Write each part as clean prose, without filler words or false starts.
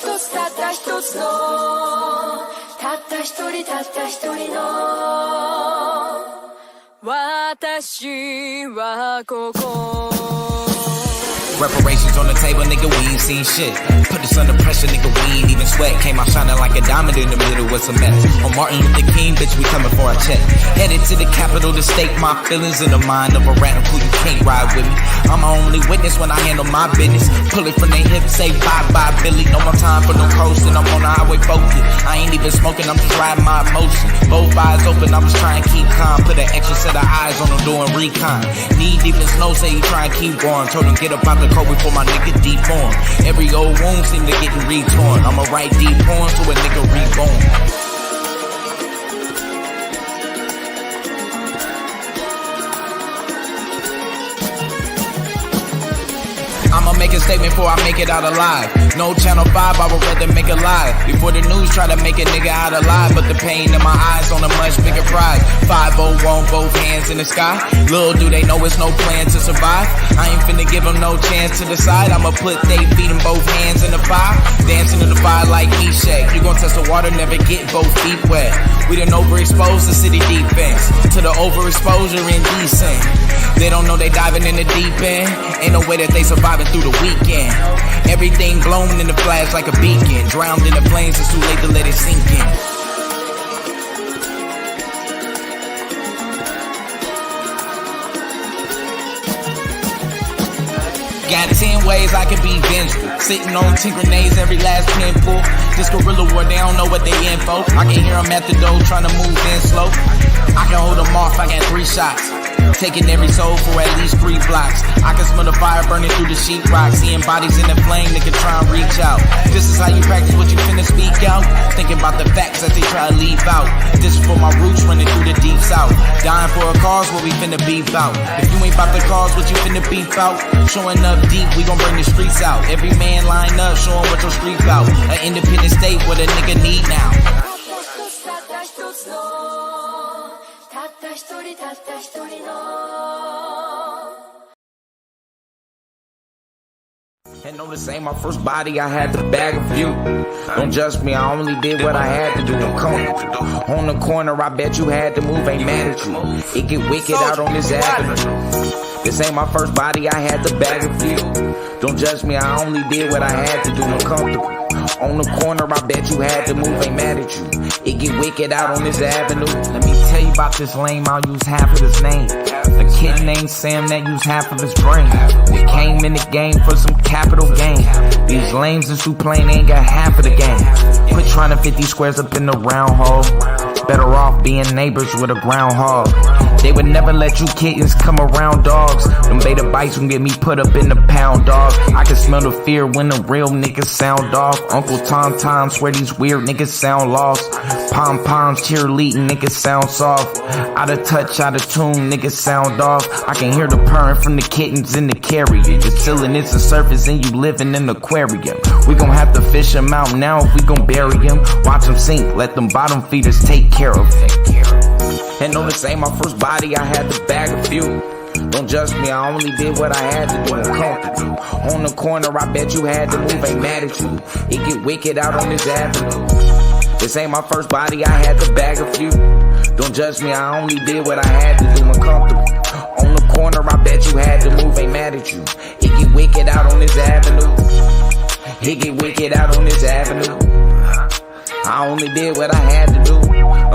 一つたった一つのたった一人たった一人の私はここ Reparations on the table, nigga, we ain't seen shit. Put us under pressure, nigga, we ain't even sweat. Came out shining like a diamond in the middle with some mess. On Martin Luther King, bitch, we coming for a check. Headed to the capital to stake my feelings in the mind of a radical. You can't ride with me. I'm my only witness when I handle my business. Pull it from their hips, say bye-bye, Billy. No more time for no coasting. I'm on the highway focused. I ain't even smoking, I'm just riding my emotion. Both eyes open, I'm just trying to keep calm. Put an extra set of eyes on them doing recon. Knee deep in snow, say you try and keep going. Told him get up out the cold before my nigga deform. Every old wound seem to getting retorn. I'ma write deep poems to a nigga reborn. I'ma make a statement before I make it out alive. No Channel 5, I would rather make a lie. Before the news try to make a nigga out alive. But the pain in my eyes on a much bigger prize. 501, both hands in the sky. Little do they know it's no plan to survive. I ain't finna give them no chance to decide. I'ma put they feet in both hands in the fire. Dancing in the fire like Eshak. You gon' test the water, never get both feet wet. We done overexposed the city defense to the overexposure indecent. They don't know they diving in the deep end. Ain't no way that they surviving through the weekend. Everything blown in the flash like a beacon. Drowned in the flames, it's too late to let it sink in. Got 10 ways I can be vengeful. Sitting on 10 grenades, every last pinful. This guerrilla war, they don't know what they in for. I can hear them at the door trying to move in slow. I can hold them off, I got 3 shots. Taking every soul for at least 3 blocks. I can smell the fire burning through the sheetrock. Seeing bodies in the flame, nigga try and reach out. This is how you practice what you finna speak out. Thinking about the facts that they try to leave out. This is for my roots running through the deep south. Dying for a cause, what we finna beef out. If you ain't about the cause, what you finna beef out. Showing up deep, we gon' bring the streets out. Every man line up, showing what your street out. An independent state, what a nigga need now. And know this ain't my first body, I had to bag a few. Don't judge me, I only did what I had to do. On the corner, I bet you had to move, ain't mad at you. It get wicked out on this avenue. This ain't my first body, I had to bag a few. Don't judge me, I only did what I had to do. Uncomfortable. On the corner, I bet you had to move, ain't mad at you. It get wicked out on this avenue. Let me tell you about this lame, I'll use half of his name. A kid named Sam that used half of his brain. We came in the game for some capital gain. These lames is who plain ain't got half of the game. Quit trying to fit these squares up in the round hole. Better off being neighbors with a groundhog. They would never let you kittens come around dogs. Them beta bites can get me put up in the pound, dog. I can smell the fear when the real niggas sound off. Uncle Tom swear these weird niggas sound lost. Pom-poms cheerleading, niggas sound soft. Out of touch, out of tune, niggas sound off. I can hear the purring from the kittens in the carrier. The ceiling is the surface and you living in the aquarium. We gon' have to fish them out now if we gon' bury them. Watch them sink, let them bottom feeders take care of it. And on this ain't my first body, I had to bag a few. Don't judge me, I only did what I had to do. Uncomfortable. On the corner, I bet you had to move, ain't mad at you. It get wicked out on this avenue. This ain't my first body, I had to bag a few. Don't judge me, I only did what I had to do. Uncomfortable. On the corner, I bet you had to move, ain't mad at you. It get wicked out on this avenue. It get wicked out on this avenue. I only did what I had to do.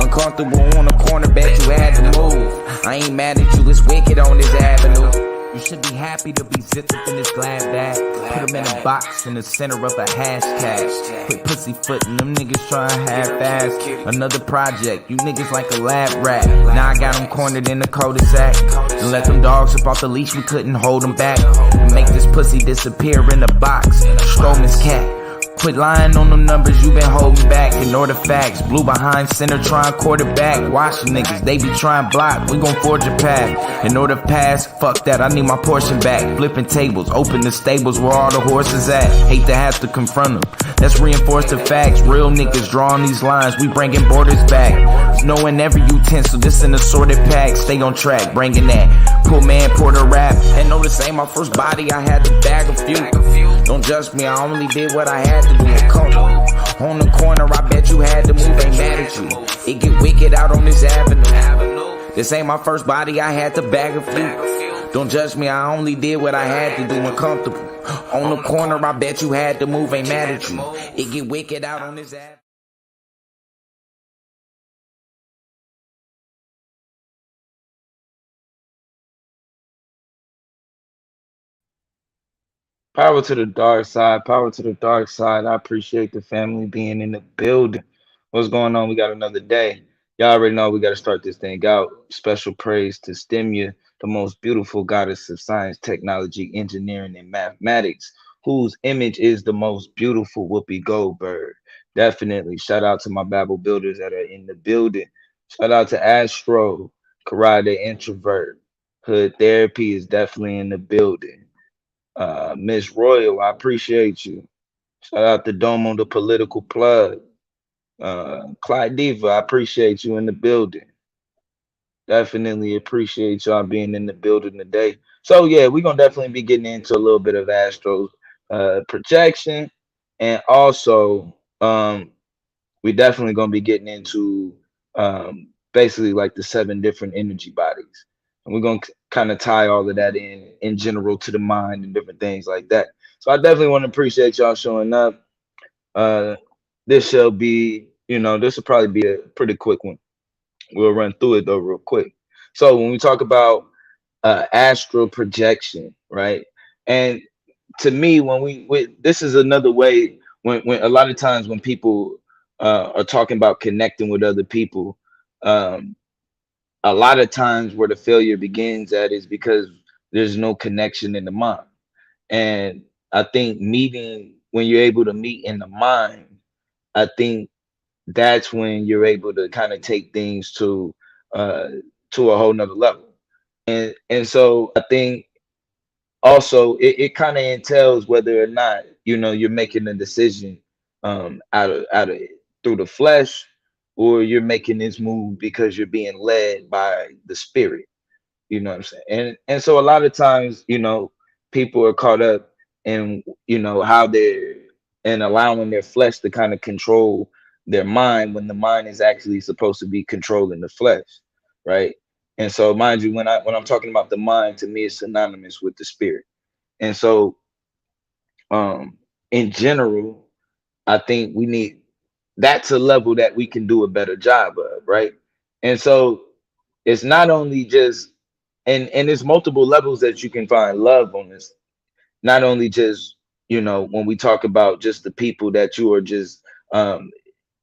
Uncomfortable on the corner, bet you had to move. I ain't mad at you, it's wicked on this avenue. You should be happy to be zipped up in this glad bag. Put them in a box in the center of a hashtag. Quit pussyfooting, them niggas trying half-ass. Another project, you niggas like a lab rat. Now I got them cornered in the cul-de-sac. And let them dogs up off the leash, we couldn't hold them back. And make this pussy disappear in a box. Strowman's cat. Quit lying on them numbers, you been holding back. Ignore the facts, blue behind center, trying quarterback. Watch the niggas, they be trying block, we gon' forge a path. In order to pass, fuck that, I need my portion back. Flipping tables, open the stables where all the horses at. Hate to have to confront them, let's reinforce the facts. Real niggas drawing these lines, we bringing borders back. knowing every utensil. This an assorted pack, stay on track, bringing that poor man porter rap. And know this ain't my first body, I had to bag a few. Don't judge me, I only did what I had to do. And come on the corner, I bet you had to move, ain't mad at you. It get wicked out on this avenue. This ain't my first body, I had to bag a few. Don't judge me, I only did what I had to do and comfortable. On the corner, I bet you had to move, ain't mad at you. It get wicked out on this avenue. Power to the dark side. Power to the dark side. I appreciate the family being in the building. What's going on? We got another day. Y'all already know we got to start this thing out. Special praise to Stimia, the most beautiful goddess of science, technology, engineering, and mathematics, whose image is the most beautiful Whoopi Goldberg. Definitely. Shout out to my Babel builders that are in the building. Shout out to Astral, Karate Introvert. Hood Therapy is definitely in the building. Miss Royal, I appreciate you. Shout out to Domo, the political plug. Clyde Diva, I appreciate you in the building. Definitely appreciate y'all being in the building today. So yeah, we're gonna definitely be getting into a little bit of Astro projection, and also we definitely gonna be getting into basically like the seven different energy bodies, and we're gonna kind of tie all of that in general to the mind and different things like that. So I definitely want to appreciate y'all showing up. Uh, this shall be, this will probably be a pretty quick one. We'll run through it though real quick. So when we talk about astral projection, right? And to me, when this is another way when a lot of times when people are talking about connecting with other people, um, a lot of times where the failure begins at is because there's no connection in the mind. And I think meeting when you're able to meet in the mind, I think that's when you're able to kind of take things uh, to a whole nother level. And so I think also it kind of entails whether or not you're making a decision out of through the flesh, or you're making this move because you're being led by the spirit. You know what I'm saying? And so a lot of times, people are caught up in how they're and allowing their flesh to kind of control their mind when the mind is actually supposed to be controlling the flesh, right? And so mind you, when I'm talking about the mind, to me it's synonymous with the spirit. And so um in general, I think we need that's a level that we can do a better job of, right? And so it's not only just and there's multiple levels that you can find love on this. Not only just when we talk about just the people that you are just um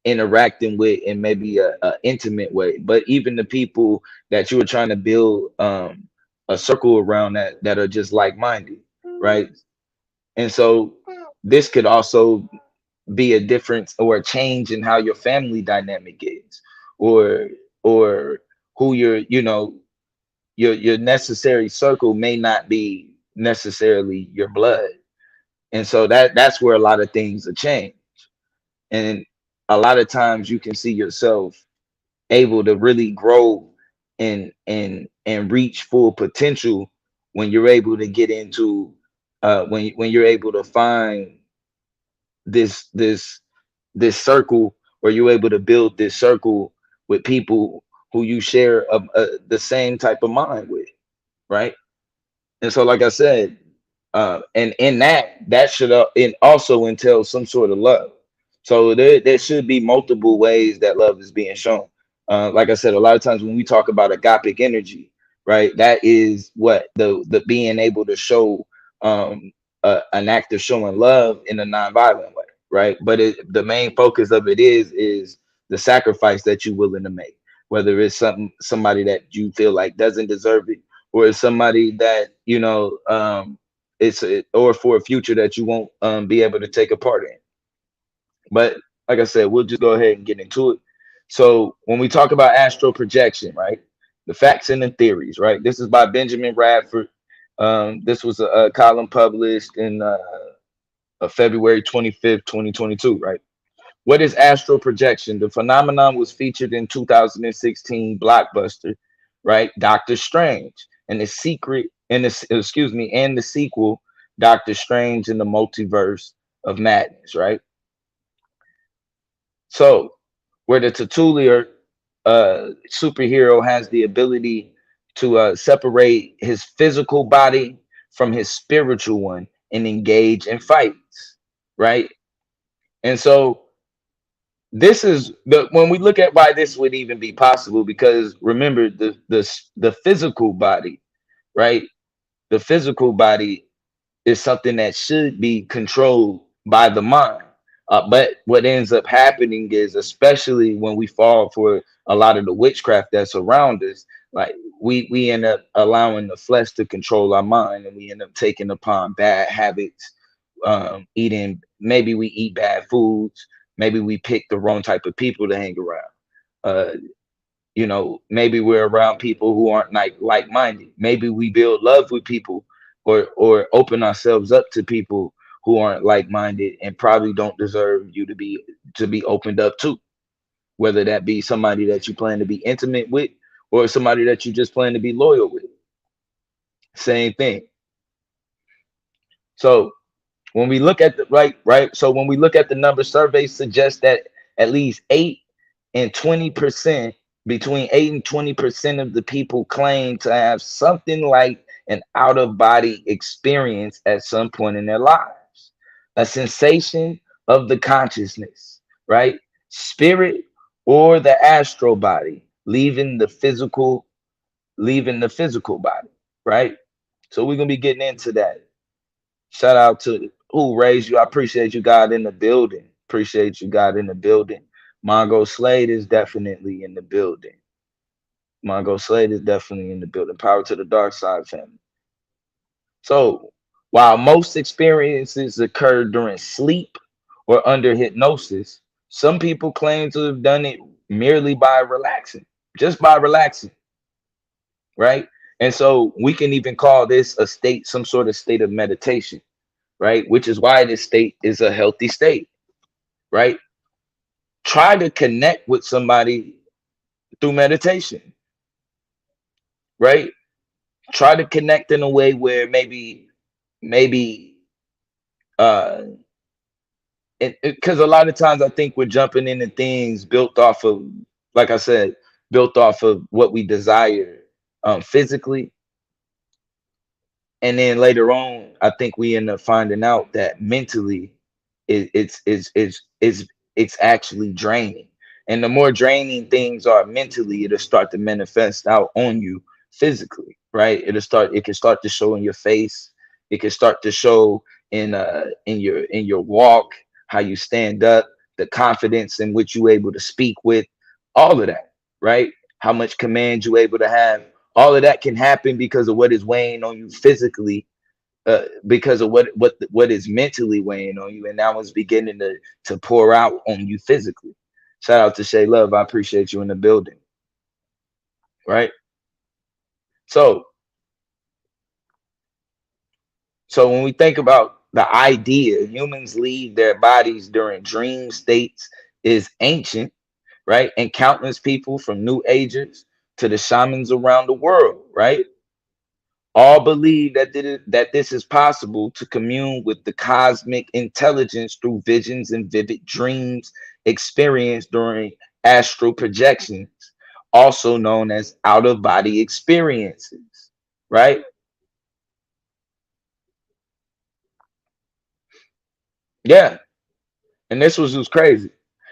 interacting with in maybe a intimate way, but even the people that you are trying to build a circle around that are just like-minded, right? And so this could also be a difference or a change in how your family dynamic is, or or who your necessary circle may not be necessarily your blood. And so that's where a lot of things are changed. And a lot of times you can see yourself able to really grow and reach full potential when you're able to get into when you're able to find this this this circle, where you're able to build this circle with people who you share the same type of mind with, right? And so, like I said, and in that should it also entails some sort of love. So there should be multiple ways that love is being shown. Like I said, a lot of times when we talk about agapic energy, right, that is what the being able to show an act of showing love in a nonviolent way, right? But the main focus of it is the sacrifice that you're willing to make, whether it's somebody that you feel like doesn't deserve it, or it's somebody that or for a future that you won't be able to take a part in. But like I said, we'll just go ahead and get into it. So when we talk about astral projection, right, the facts and the theories, right, this is by Benjamin Radford. This was a column published in February 25th, 2022, right? What is astral projection? The phenomenon was featured in 2016 blockbuster, right? Doctor Strange and the secret and the excuse me and the sequel, Doctor Strange in the Multiverse of Madness, right? So, where the titular superhero has the ability to separate his physical body from his spiritual one and engage in fights, right? And so this is the when we look at why this would even be possible, because remember the physical body, right? The physical body is something that should be controlled by the mind. But what ends up happening is, especially when we fall for a lot of the witchcraft that's around us, like we end up allowing the flesh to control our mind, and we end up taking upon bad habits, eating. Maybe we eat bad foods. Maybe we pick the wrong type of people to hang around. Uh, maybe we're around people who aren't like-minded. Maybe we build love with people, or open ourselves up to people who aren't like-minded and probably don't deserve you to be opened up to, whether that be somebody that you plan to be intimate with or somebody that you just plan to be loyal with. Same thing. So when we look at the right, so when we look at the numbers, surveys suggest that at least 8 and 20%, between 8 and 20% of the people claim to have something like an out of body experience at some point in their lives, a sensation of the consciousness, right? Spirit or the astral body leaving the physical body, right? So we're gonna be getting into that. Shout out to who raised you. I appreciate you, God, in the building. Appreciate you, God, in the building. Mongo Slade is definitely in the building. Mongo Slade is definitely in the building. Power to the dark side family. So while most experiences occur during sleep or under hypnosis, some people claim to have done it merely by relaxing, just by relaxing, right? And so we can even call this a state, some sort of state of meditation, right? Which is why this state is a healthy state, right? Try to connect with somebody through meditation, right? Try to connect in a way where maybe, uh, because a lot of times I think we're jumping into things built off of, like I said, built off of what we desire, physically, and then later on, I think we end up finding out that mentally, it's actually draining. And the more draining things are mentally, it'll start to manifest out on you physically, right? It can start to show in your face. It can start to show in your walk, how you stand up, the confidence in which you able to speak with, all of that, right? How much command you able to have. All of that can happen because of what is weighing on you physically, because of what is mentally weighing on you, and now it's beginning to pour out on you physically. Shout out to Shay Love. I appreciate you in the building, right? So when we think about the idea humans leave their bodies during dream states is ancient, right? And countless people from new agers to the shamans around the world, right, all believe that this is possible to commune with the cosmic intelligence through visions and vivid dreams experienced during astral projections, also known as out of body experiences, right? Yeah. And this was crazy,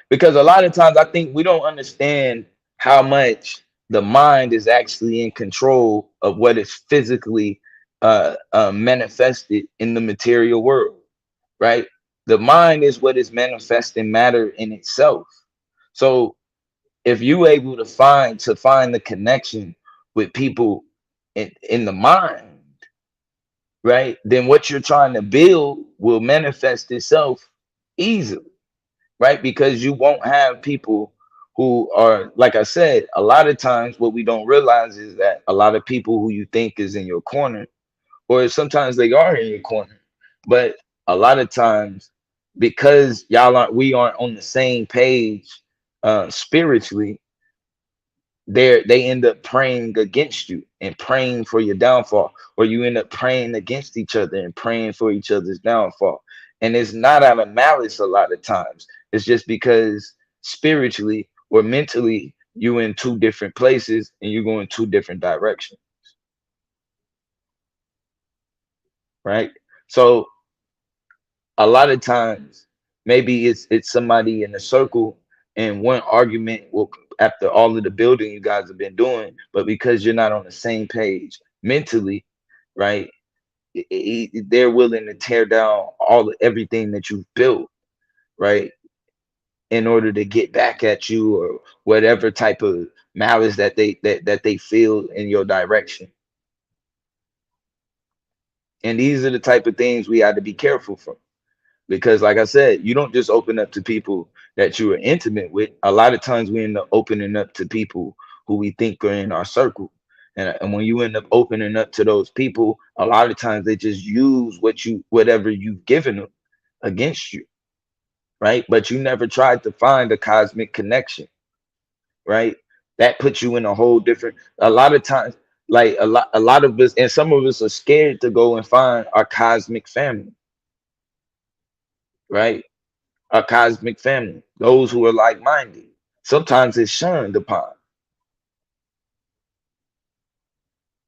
because a lot of times I think we don't understand how much the mind is actually in control of what is physically manifested in the material world, right? The mind is what is manifesting matter in itself. So if you able to find the connection with people in the mind, right, then what you're trying to build will manifest itself easily, right? Because you won't have people who are, like I said, a lot of times what we don't realize is that a lot of people who you think is in your corner, or sometimes they are in your corner, but a lot of times because we aren't on the same page spiritually, they end up praying against you and praying for your downfall, or you end up praying against each other and praying for each other's downfall. And it's not out of malice a lot of times. It's just because spiritually or mentally you in two different places and you're going two different directions, right? So a lot of times maybe it's somebody in a circle, and one argument will, after all of the building you guys have been doing, but because you're not on the same page mentally, right, they're willing to tear down everything that you've built, right, in order to get back at you, or whatever type of malice that they feel in your direction. And these are the type of things we have to be careful from. Because, like I said, you don't just open up to people that you are intimate with. A lot of times we end up opening up to people who we think are in our circle. And when you end up opening up to those people, a lot of times they just use whatever you've given them against you, right? But you never tried to find a cosmic connection, right? That puts you in a whole different. A lot of times, like a lot of us, and some of us are scared to go and find our cosmic family, right? A cosmic family, those who are like-minded. Sometimes it's shunned upon,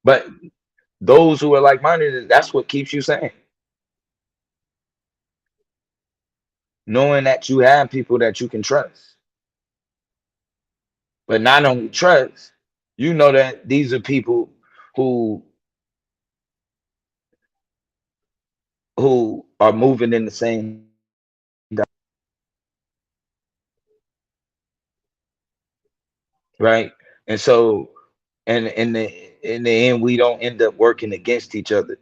but those who are like-minded, that's what keeps you sane. Knowing that you have people that you can trust, but not only trust, you know that these are people who are moving in the same, right? And so, and in the end, we don't end up working against each other.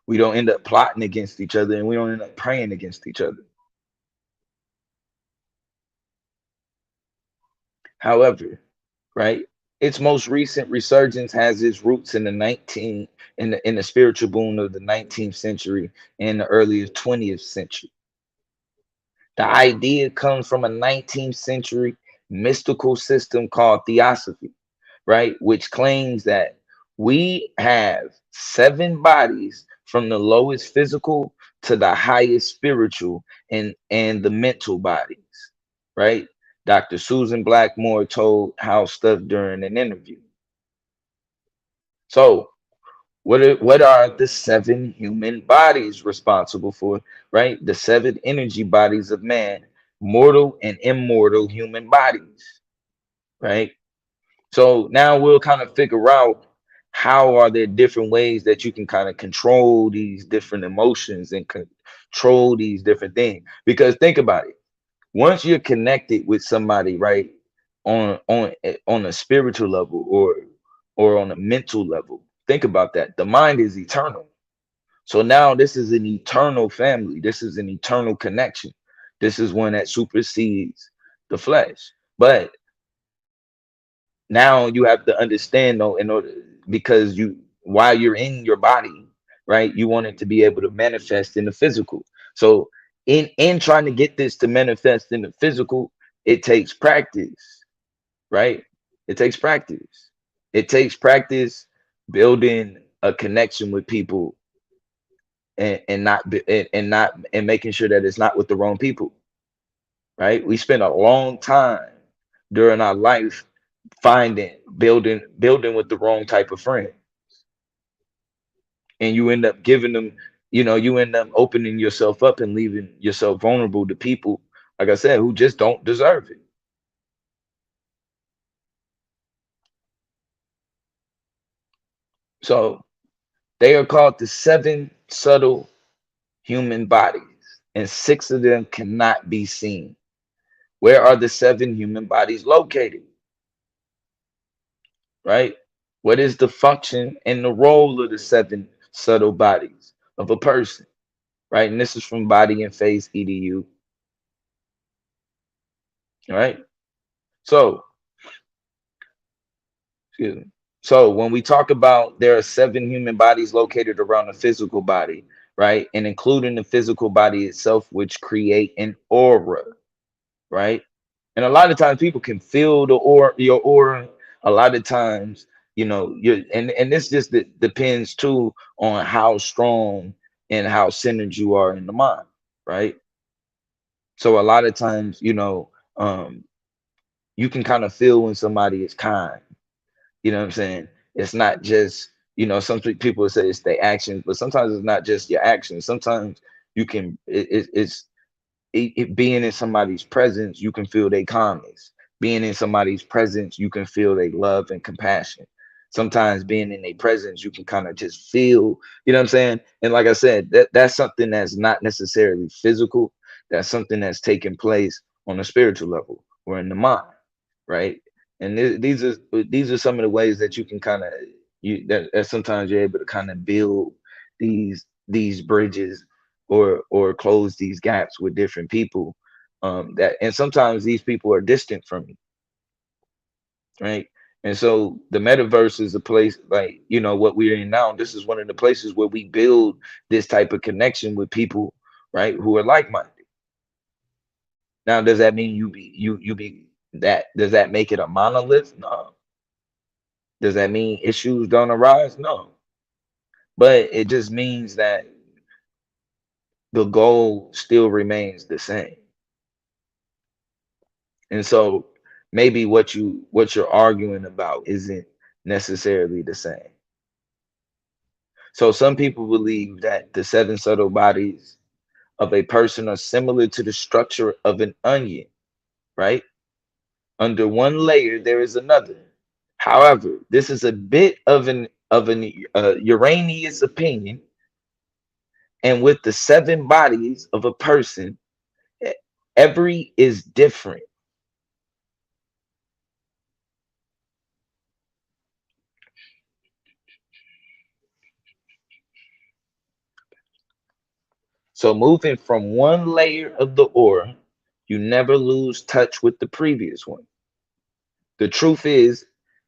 We don't end up plotting against each other, and we don't end up praying against each other. However, right, its most recent resurgence has its roots in the 19 in the spiritual boom of the 19th century and the earlier 20th century. The idea comes from a 19th century mystical system called theosophy, right, which claims that we have seven bodies, from the lowest physical to the highest spiritual, and the mental bodies, right? Dr. Susan Blackmore told How Stuff during an interview. So, what are the seven human bodies responsible for, right? The seven energy bodies of man, mortal and immortal human bodies, right? So now we'll kind of figure out how are there different ways that you can kind of control these different emotions and control these different things. Because think about it. Once you're connected with somebody, right, on a spiritual level, or on a mental level, think about that. The mind is eternal. So now this is an eternal family. This is an eternal connection. This is one that supersedes the flesh. But now you have to understand, though, in order, because while you're in your body, right, you want it to be able to manifest in the physical. So in trying to get this to manifest in the physical, it takes practice, right? It takes practice. It takes practice building a connection with people, and making sure that it's not with the wrong people, right? We spend a long time during our life finding building with the wrong type of friend, and you end up giving them, you end up opening yourself up and leaving yourself vulnerable to people, like I said, who just don't deserve it. So they are called the seven subtle human bodies, and six of them cannot be seen. Where are the seven human bodies located, right? What is the function and the role of the seven subtle bodies of a person, right? And this is from Body and Face EDU, right? So, excuse me. So when we talk about there are seven human bodies located around the physical body, right? And including the physical body itself, which create an aura, right? And a lot of times people can feel the aura, your aura. A lot of times, you and this just depends too on how strong and how centered you are in the mind, right? So a lot of times, you can kind of feel when somebody is kind. You know what I'm saying? It's not just, some people say it's their actions, but sometimes it's not just your actions. Sometimes you can, being in somebody's presence, you can feel their calmness. Being in somebody's presence, you can feel their love and compassion. Sometimes being in their presence, you can kind of just feel, you know what I'm saying? And like I said, that's something that's not necessarily physical. That's something that's taking place on a spiritual level or in the mind, right? And these are some of the ways that you can kind of that sometimes you're able to kind of build these bridges or close these gaps with different people, that and sometimes these people are distant from you, right? And so the metaverse is a place like, what we're in now. This is one of the places where we build this type of connection with people, right, who are like-minded. Now, does that mean you be that does that make it a monolith? No. Does that mean issues don't arise? No. But it just means that the goal still remains the same. And so maybe what you're arguing about isn't necessarily the same. So some people believe that the seven subtle bodies of a person are similar to the structure of an onion, right? Under one layer there is another. However, this is a bit of an Uranus opinion, and with the seven bodies of a person, e- every is different. So moving from one layer of the aura, you never lose touch with the previous one. The truth is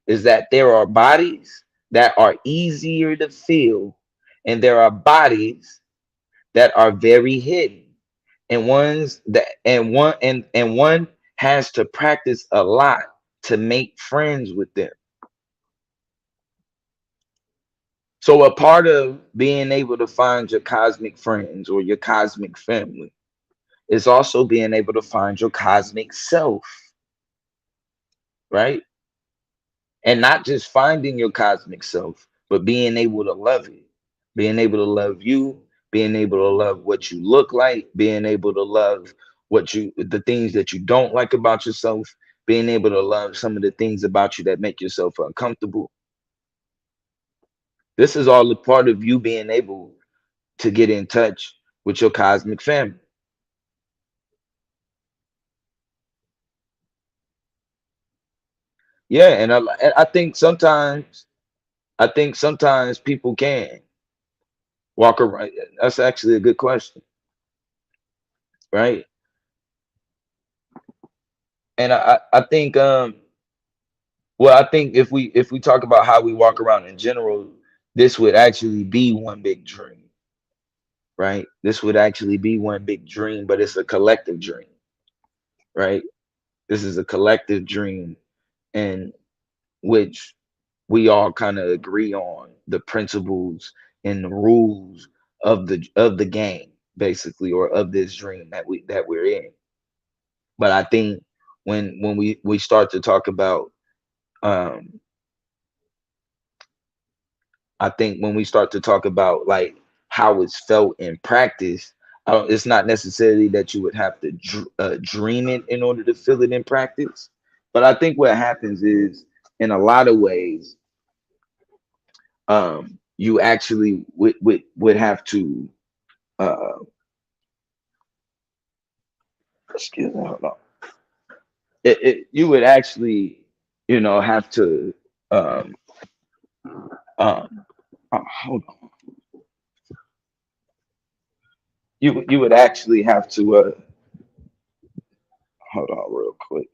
that there are bodies that are easier to feel, and there are bodies that are very hidden. And ones that and one has to practice a lot to make friends with them. So a part of being able to find your cosmic friends or your cosmic family is also being able to find your cosmic self, right? And not just finding your cosmic self, but being able to love it, being able to love you, being able to love what you look like, being able to love the things that you don't like about yourself, being able to love some of the things about you that make yourself uncomfortable. This is all a part of you being able to get in touch with your cosmic family. Yeah, and I think sometimes people can walk around. That's actually a good question, right? And I think I think if we talk about how we walk around in general, this would actually be one big dream, right? This would actually be one big dream, but it's a collective dream, right? This is a collective dream in which we all kind of agree on the principles and the rules of the game, basically, or of this dream that we're in. But I think when we start to talk about, um I think when we start to talk about like how it's felt in practice, it's not necessarily that you would have to dream it in order to feel it in practice. But I think what happens is, in a lot of ways, you actually would have to, uh, excuse me, hold on. You would actually, have to, um, hold on. You would actually have to, hold on real quick.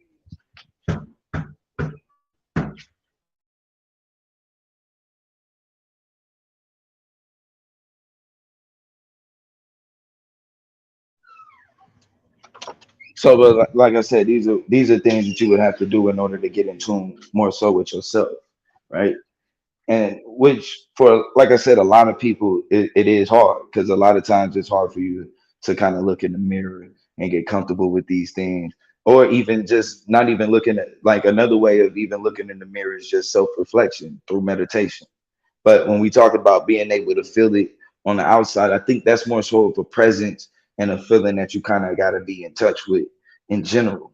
So, but like I said, these are things that you would have to do in order to get in tune more so with yourself, right? And which, for like I said, a lot of people, it is hard because a lot of times it's hard for you to kind of look in the mirror and get comfortable with these things, or even just not even looking at, like, another way of even looking in the mirror is just self-reflection through meditation. But when we talk about being able to feel it on the outside, I think that's more so of a presence and a feeling that you kind of got to be in touch with in general.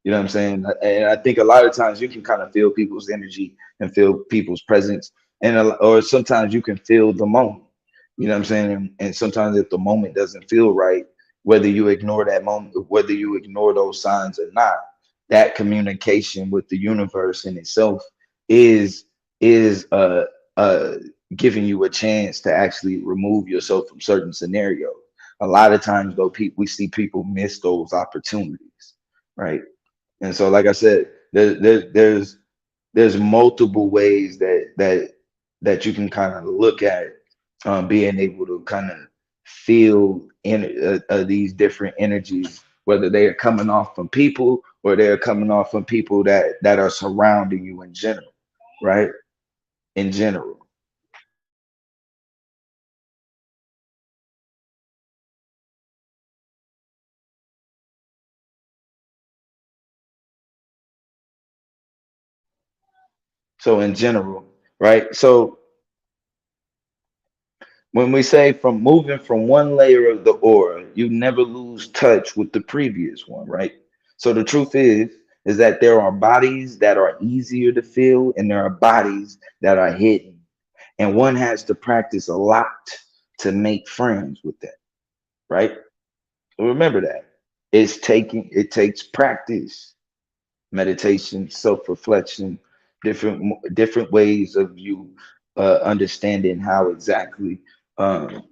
You know what I'm saying? And I think a lot of times you can kind of feel people's energy and feel people's presence, and or sometimes you can feel the moment. You know what I'm saying? And sometimes if the moment doesn't feel right, whether you ignore that moment, whether you ignore those signs or not, that communication with the universe in itself is is uh giving you a chance to actually remove yourself from certain scenarios. A lot of times though, people, we see people miss those opportunities, right? And so, like I said, there's multiple ways that you can kind of look at, being able to kind of feel in these different energies, whether they are coming off from people or they're coming off from people that are surrounding you in general, right? In general. So in general, right? So when we say from moving from one layer of the aura, you never lose touch with the previous one, right? So the truth is that there are bodies that are easier to feel and there are bodies that are hidden. And one has to practice a lot to make friends with that, right? So remember that. It takes practice, meditation, self-reflection, different ways of you understanding how exactly um,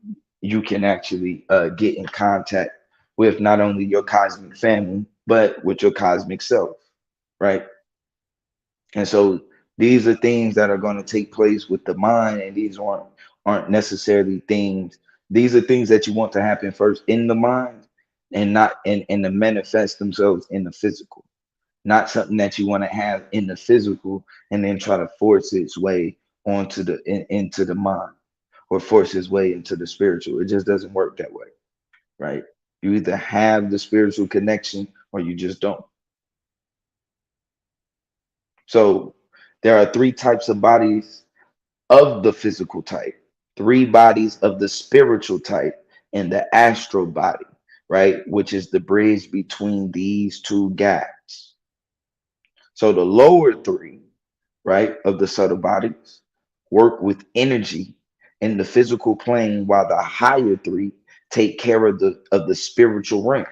you can actually get in contact with not only your cosmic family but with your cosmic self, right? And so these are things that are going to take place with the mind, and these aren't necessarily things. These are things that you want to happen first in the mind, and not and to manifest themselves in the physical, not something that you want to have in the physical and then try to force its way into the mind, or force its way into the spiritual. It just doesn't work that way, right? You either have the spiritual connection or you just don't. So there are three types of bodies of the physical type, three bodies of the spiritual type, and the astral body, right? Which is the bridge between these two gaps. So the lower three, right, of the subtle bodies work with energy in the physical plane, while the higher three take care of the spiritual realm.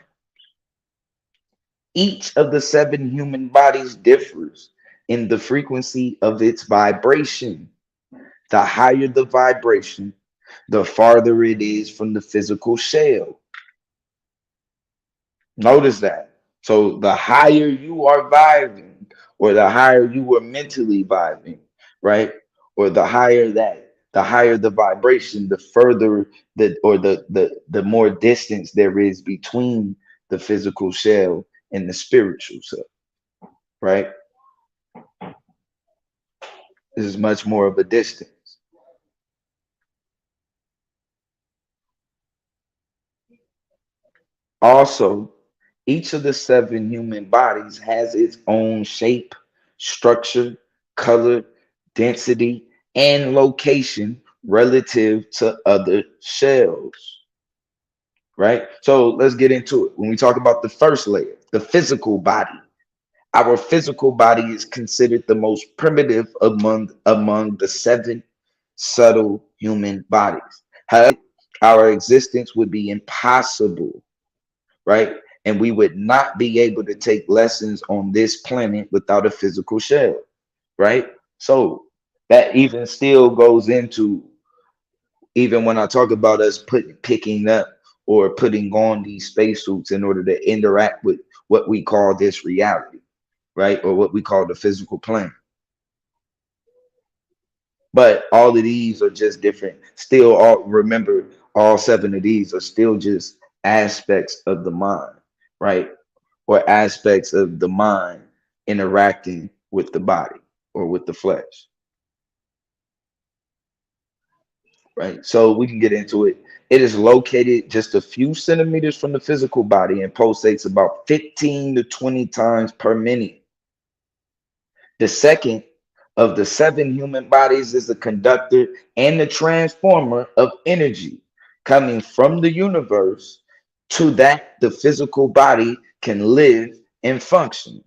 Each of the seven human bodies differs in the frequency of its vibration. The higher the vibration, the farther it is from the physical shell. Notice that. So the higher you are vibing, or the higher you are mentally vibing, right? Or the higher the vibration, the further the more distance there is between the physical shell and the spiritual self, right? This is much more of a distance. Also, each of the seven human bodies has its own shape, structure, color, density, and location relative to other shells, right? So let's get into it. When we talk about the first layer, the physical body, our physical body is considered the most primitive among the seven subtle human bodies. However, our existence would be impossible, right? And we would not be able to take lessons on this planet without a physical shell, right? So that even still goes into, even when I talk about us picking up or putting on these spacesuits in order to interact with what we call this reality, right? Or what we call the physical plane. But all of these are just different. Still, all remember, all seven of these are still just aspects of the mind, right? or aspects of the mind interacting with the body or with the flesh, right? So we can get into it. It is located just a few centimeters from the physical body and pulsates about 15 to 20 times per minute. The second of the seven human bodies is the conductor and the transformer of energy coming from the universe to that the physical body can live and function.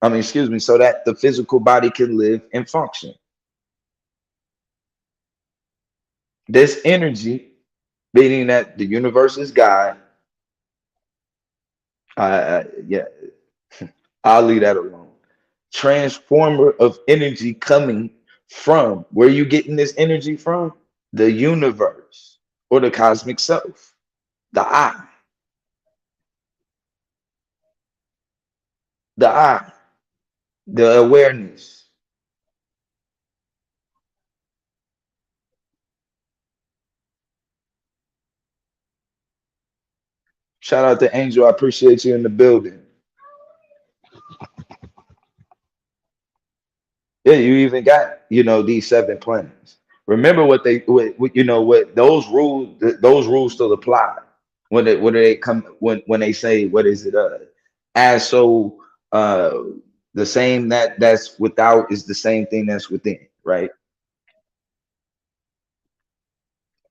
Excuse me, so that the physical body can live and function. This energy, meaning that the universe is God, yeah, I'll leave that alone. Transformer of energy coming from where you getting this energy from? The universe or the cosmic self, the I, the I, the awareness. Shout out to Angel. I appreciate you in the building. Yeah, you even got, these seven planets. Remember what those rules, those rules still apply when they come when they say, what is it, as so, uh the same that's without is the same thing that's within, right?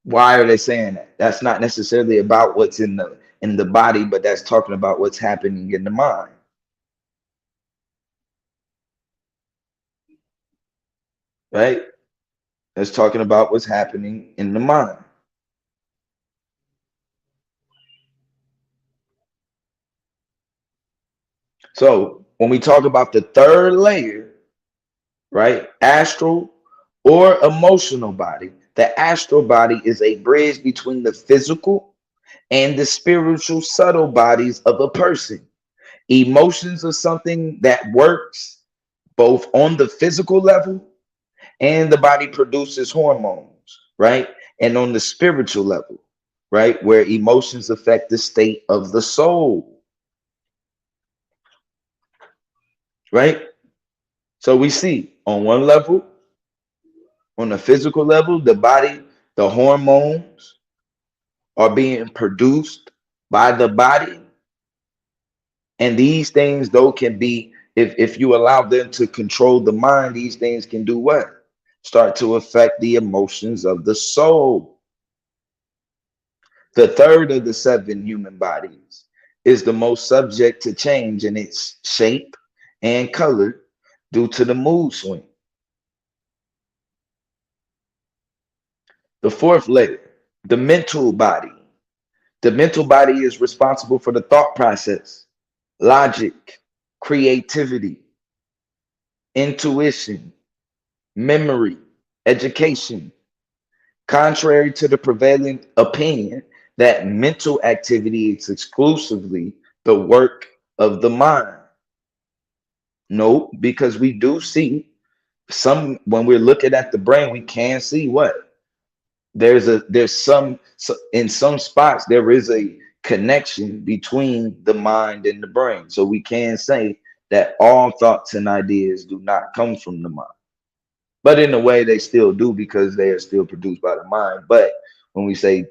Why are they saying that? That's not necessarily about what's in the body, but that's talking about what's happening in the mind, right? That's talking about what's happening in the mind. So when we talk about the third layer, right, astral or emotional body, the astral body is a bridge between the physical and the spiritual subtle bodies of a person. Emotions are something that works both on the physical level, and the body produces hormones, right? And on the spiritual level, right, where emotions affect the state of the soul, right? So we see on one level, on the physical level, the body, the hormones are being produced by the body. And these things, though, can be, if you allow them to control the mind, these things can do what? Start to affect the emotions of the soul. The third of the seven human bodies is the most subject to change in its shape and color due to the mood swing. The fourth layer, the mental body. The mental body is responsible for the thought process, logic, creativity, intuition, memory, education. Contrary to the prevailing opinion that mental activity is exclusively the work of the mind. No, because we do see some, when we're looking at the brain, we can see what? There's some, so in some spots there is a connection between the mind and the brain. So we can say that all thoughts and ideas do not come from the mind. But in a way they still do, because they are still produced by the mind. But when we say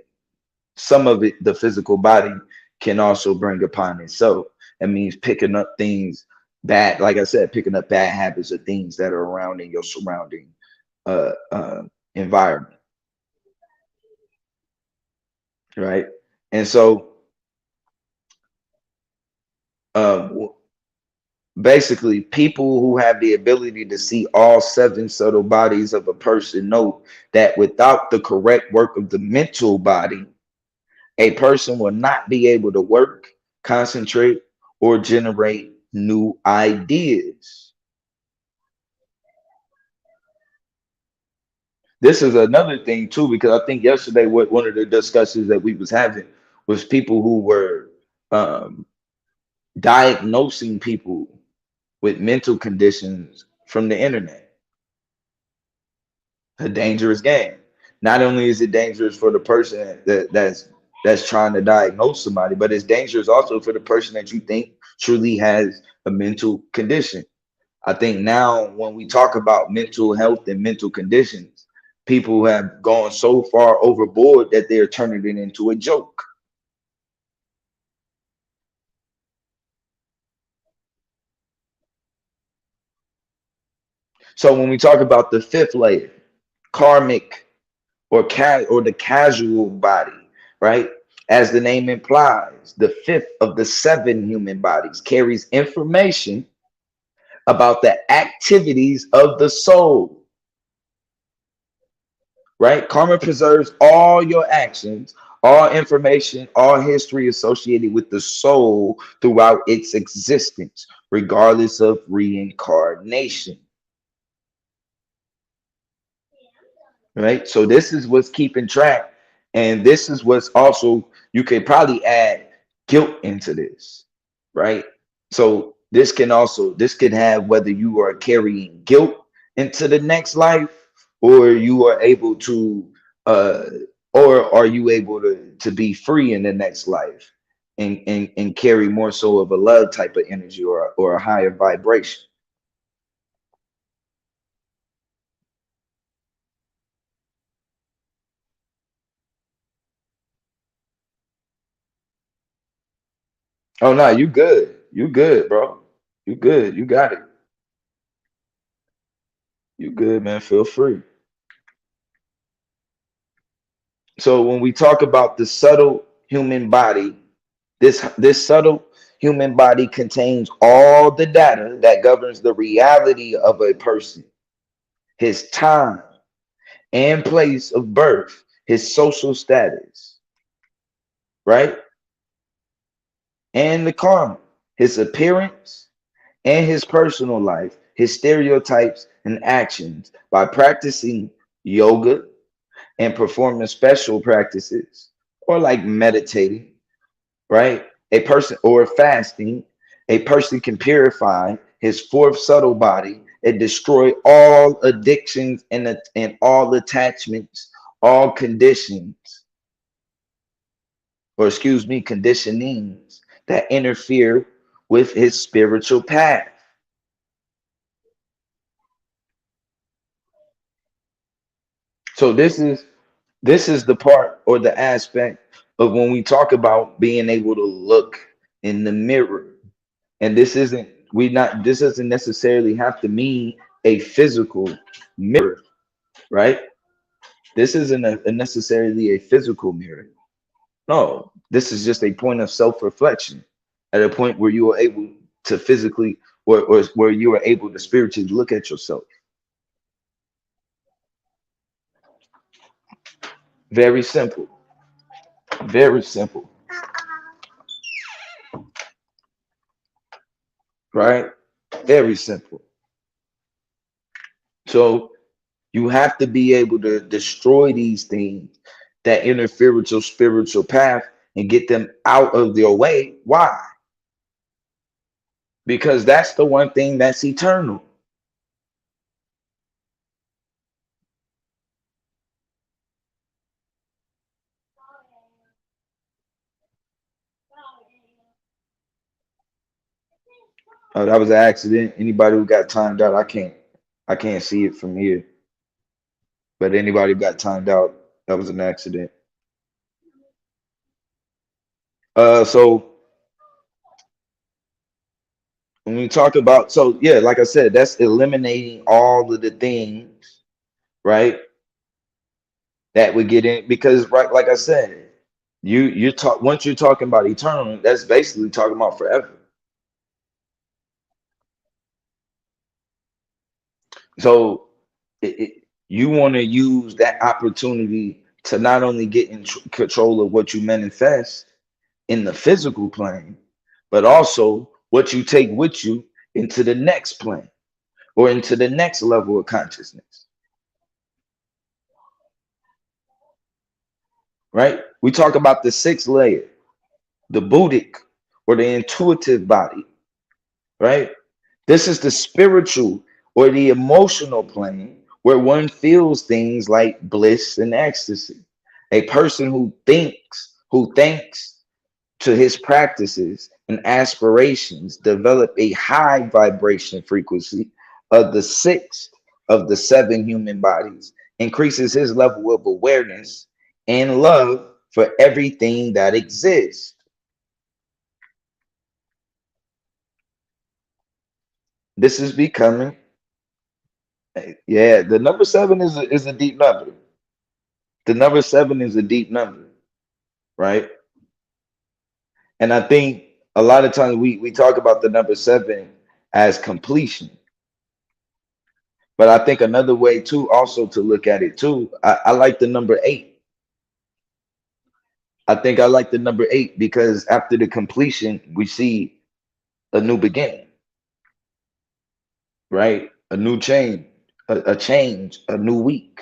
some of it, the physical body can also bring upon itself. It means picking up things bad, like I said, picking up bad habits or things that are around in your surrounding uh, uh, environment, right? And so, um, basically, people who have the ability to see all seven subtle bodies of a person know that without the correct work of the mental body, a person will not be able to work, concentrate, or generate new ideas. This is another thing too, because I think yesterday what one of the discussions that we was having was people who were um, diagnosing people with mental conditions from the internet. A dangerous game. Not only is it dangerous for the person that's that's trying to diagnose somebody, but it's dangerous also for the person that you think truly has a mental condition. I think now when we talk about mental health and mental conditions, people have gone so far overboard that they're turning it into a joke. So when we talk about the fifth layer, karmic or the casual body, right? As the name implies, the fifth of the seven human bodies carries information about the activities of the soul, right? Karma preserves all your actions, all information, all history associated with the soul throughout its existence, regardless of reincarnation. Right? So this is what's keeping track, and this is what's also you could probably add guilt into this, right? So this could have whether you are carrying guilt into the next life, or you are able to uh or are you able to be free in the next life and carry more so of a love type of energy or a higher vibration. Oh no, you good. You good, bro. You good. You got it. You good, man. Feel free. So when we talk about the subtle human body, this subtle human body contains all the data that governs the reality of a person, his time and place of birth, his social status, right? And the karma, his appearance and his personal life, his stereotypes and actions by practicing yoga and performing special practices or like meditating, right? A person or fasting, a person can purify his fourth subtle body and destroy all addictions and all attachments, all conditions, or excuse me, conditionings that interfere with his spiritual path. So this is the part or the aspect of when we talk about being able to look in the mirror. And this doesn't necessarily have to mean a physical mirror, right? This isn't necessarily a physical mirror. No, this is just a point of self-reflection at a point where you are able to physically or where you are able to spiritually look at yourself. Very simple. Very simple, right? Very simple. So you have to be able to destroy these things that interfere with your spiritual path and get them out of your way. Why? Because that's the one thing that's eternal. Oh, that was an accident. Anybody who got timed out, I can't see it from here. But anybody who got timed out, that was an accident. So when we talk about, so yeah, like I said, that's eliminating all of the things, right? That would get in because, right, like I said, you talk once you're talking about eternal, that's basically talking about forever. So you want to use that opportunity to not only get in control of what you manifest in the physical plane, but also what you take with you into the next plane or into the next level of consciousness, right? We talk about the sixth layer, the Buddhic or the intuitive body, right? This is the spiritual or the emotional plane where one feels things like bliss and ecstasy. A person who thinks who thanks to his practices and aspirations develop a high vibration frequency of the sixth of the seven human bodies, increases his level of awareness and love for everything that exists. This is becoming, yeah, the number seven is a deep number. The number seven is a deep number, right? And I think a lot of times we talk about the number seven as completion. But I think another way too, also to look at it too, I like the number eight. I think I like the number eight because after the completion, we see a new beginning, right? A new change, a change, a new week.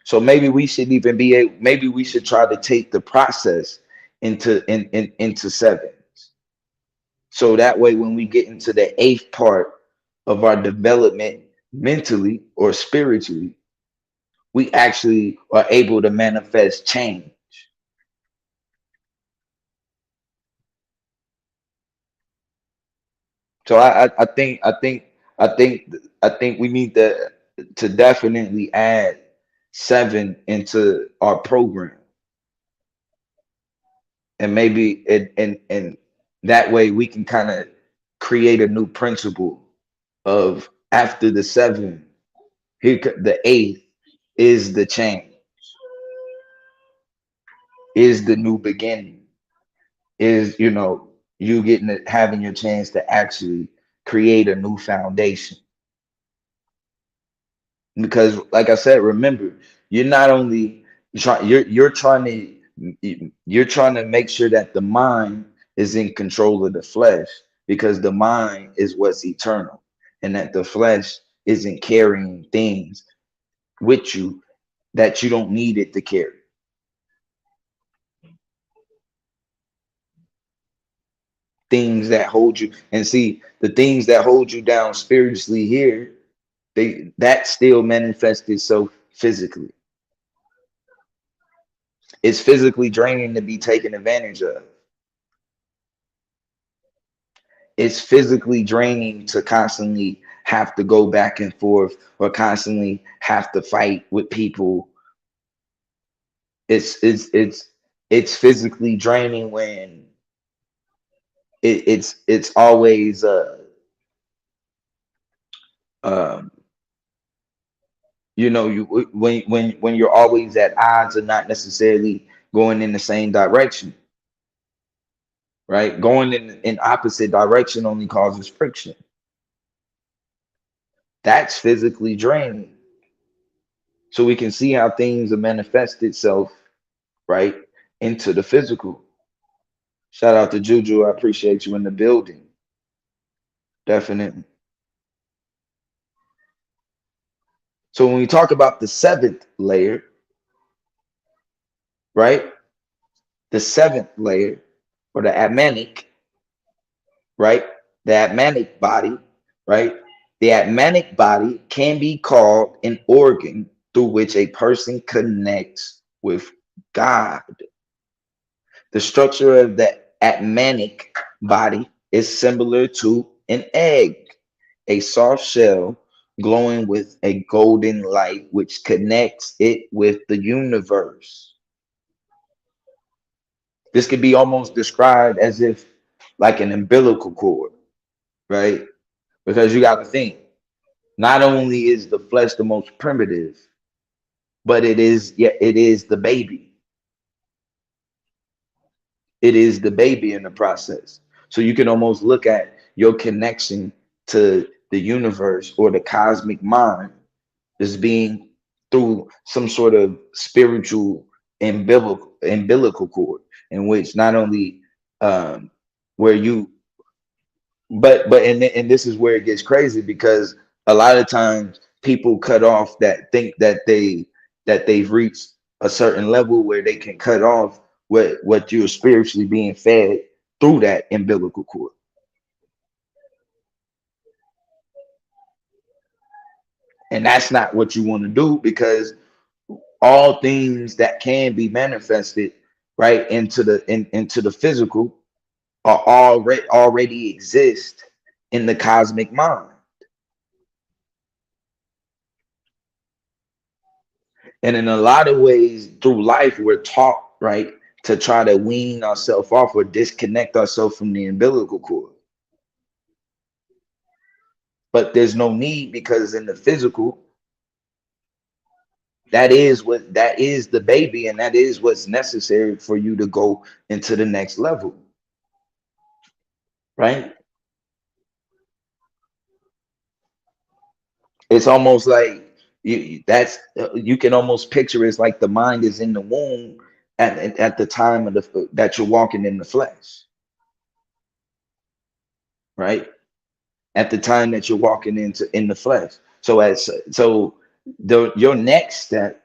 So maybe we should even be able, maybe we should try to take the process into sevens. So that way, when we get into the eighth part of our development mentally or spiritually, we actually are able to manifest change. So I think we need to definitely add seven into our program, and maybe and that way we can kind of create a new principle of after the seven, the eighth is the change, is the new beginning, is you getting having your chance to actually create a new foundation. Because like I said, remember, you're not only you're trying you're trying to make sure that the mind is in control of the flesh, because the mind is what's eternal, and that the flesh isn't carrying things with you that you don't need it to carry. Things that hold you, and see, the things that hold you down spiritually here, that still manifests itself physically. It's physically draining to be taken advantage of. It's physically draining to constantly have to go back and forth or constantly have to fight with people. It's physically draining when it's always um you when you're always at odds and not necessarily going in the same direction, right? Going in opposite direction only causes friction. That's physically draining. So we can see how things manifest itself, right, into the physical. Shout out to Juju. I appreciate you in the building. Definitely. So when we talk about the seventh layer, right? The seventh layer, or the Atmanic, right? The Atmanic body, right? The Atmanic body can be called an organ through which a person connects with God. The structure of the Atmanic body is similar to an egg, a soft shell glowing with a golden light which connects it with the universe. This could be almost described as if like an umbilical cord, right? Because you got to think, not only is the flesh the most primitive, but it is the baby. It is the baby in the process. So you can almost look at your connection to the universe or the cosmic mind as being through some sort of spiritual umbilical cord, in which not only where you and this is where it gets crazy, because a lot of times people cut off that think that they've reached a certain level where they can cut off what you're spiritually being fed through that umbilical cord. And that's not what you want to do, because all things that can be manifested, right, into the physical are already exist in the cosmic mind. And in a lot of ways through life, we're taught, right, to try to wean ourselves off or disconnect ourselves from the umbilical cord. But there's no need, because in the physical, that is the baby, and that is what's necessary for you to go into the next level, right? It's almost like that's you can almost picture it's like the mind is in the womb at the time of the that you're walking in the flesh, right? At the time that you're walking in the flesh. So the your next step,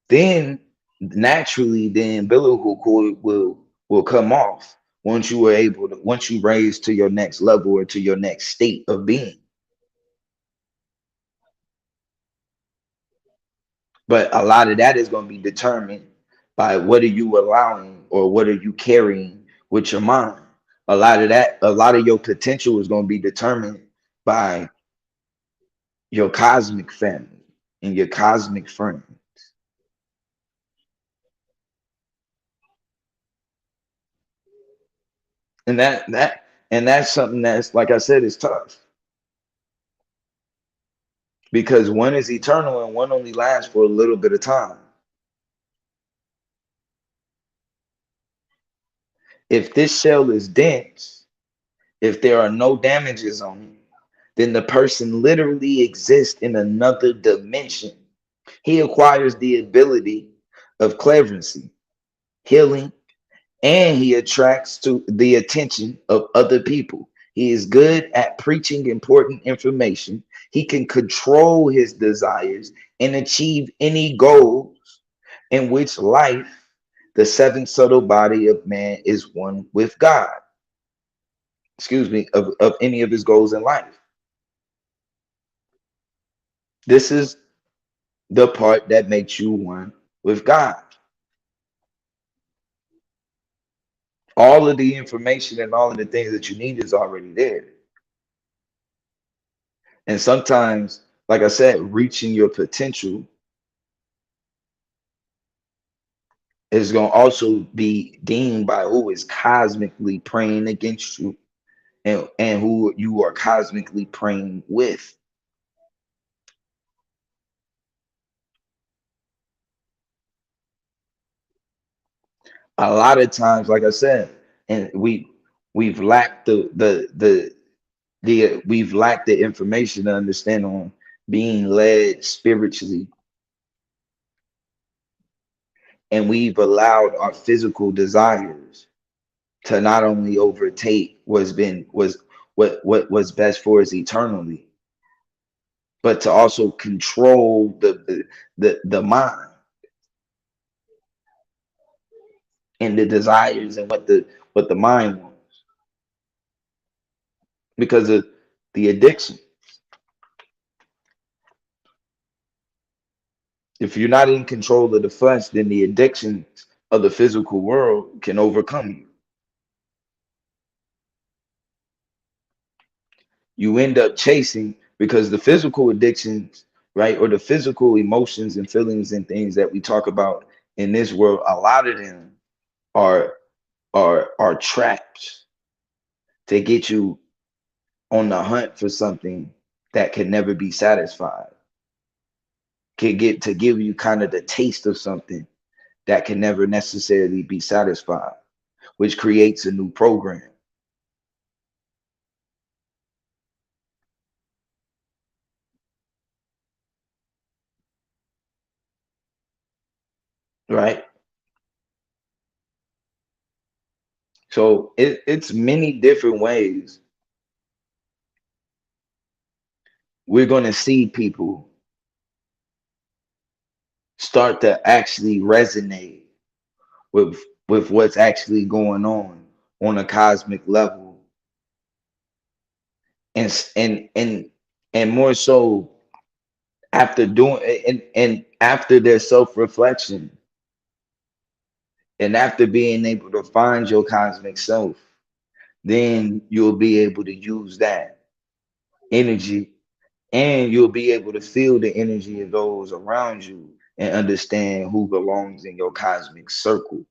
then naturally the umbilical cord will come off once you were able to once you raise to your next level or to your next state of being. But a lot of that is going to be determined by what are you allowing or what are you carrying with your mind. A lot of your potential is going to be determined by your cosmic family and your cosmic friend. And that's something that's, like I said, is tough, because one is eternal and one only lasts for a little bit of time. If this shell is dense, if there are no damages on it, then the person literally exists in another dimension. He acquires the ability of cleverancy, healing, and he attracts to the attention of other people. He is good at preaching important information. He can control his desires and achieve any goals in which life, the seventh subtle body of man, is one with God. Excuse me, of any of his goals in life. This is the part that makes you one with God. All of the information and all of the things that you need is already there. And sometimes, like I said, reaching your potential is going to also be deemed by who is cosmically praying against you, and who you are cosmically praying with. A lot of times, like I said, and we've lacked we've lacked the information to understand on being led spiritually, and we've allowed our physical desires to not only overtake what was best for us eternally, but to also control the mind and the desires and what the mind wants, because of the addiction. If you're not in control of the flesh, then the addictions of the physical world can overcome you. You end up chasing, because the physical addictions, right, or the physical emotions and feelings and things that we talk about in this world, a lot of them are are traps to get you on the hunt for something that can never be satisfied. Can get to give you kind of the taste of something that can never necessarily be satisfied, which creates a new program, right? So it's many different ways we're going to see people start to actually resonate with what's actually going on a cosmic level, and and more so After doing and after their self-reflection and after being able to find your cosmic self, then you'll be able to use that energy and you'll be able to feel the energy of those around you and understand who belongs in your cosmic circle.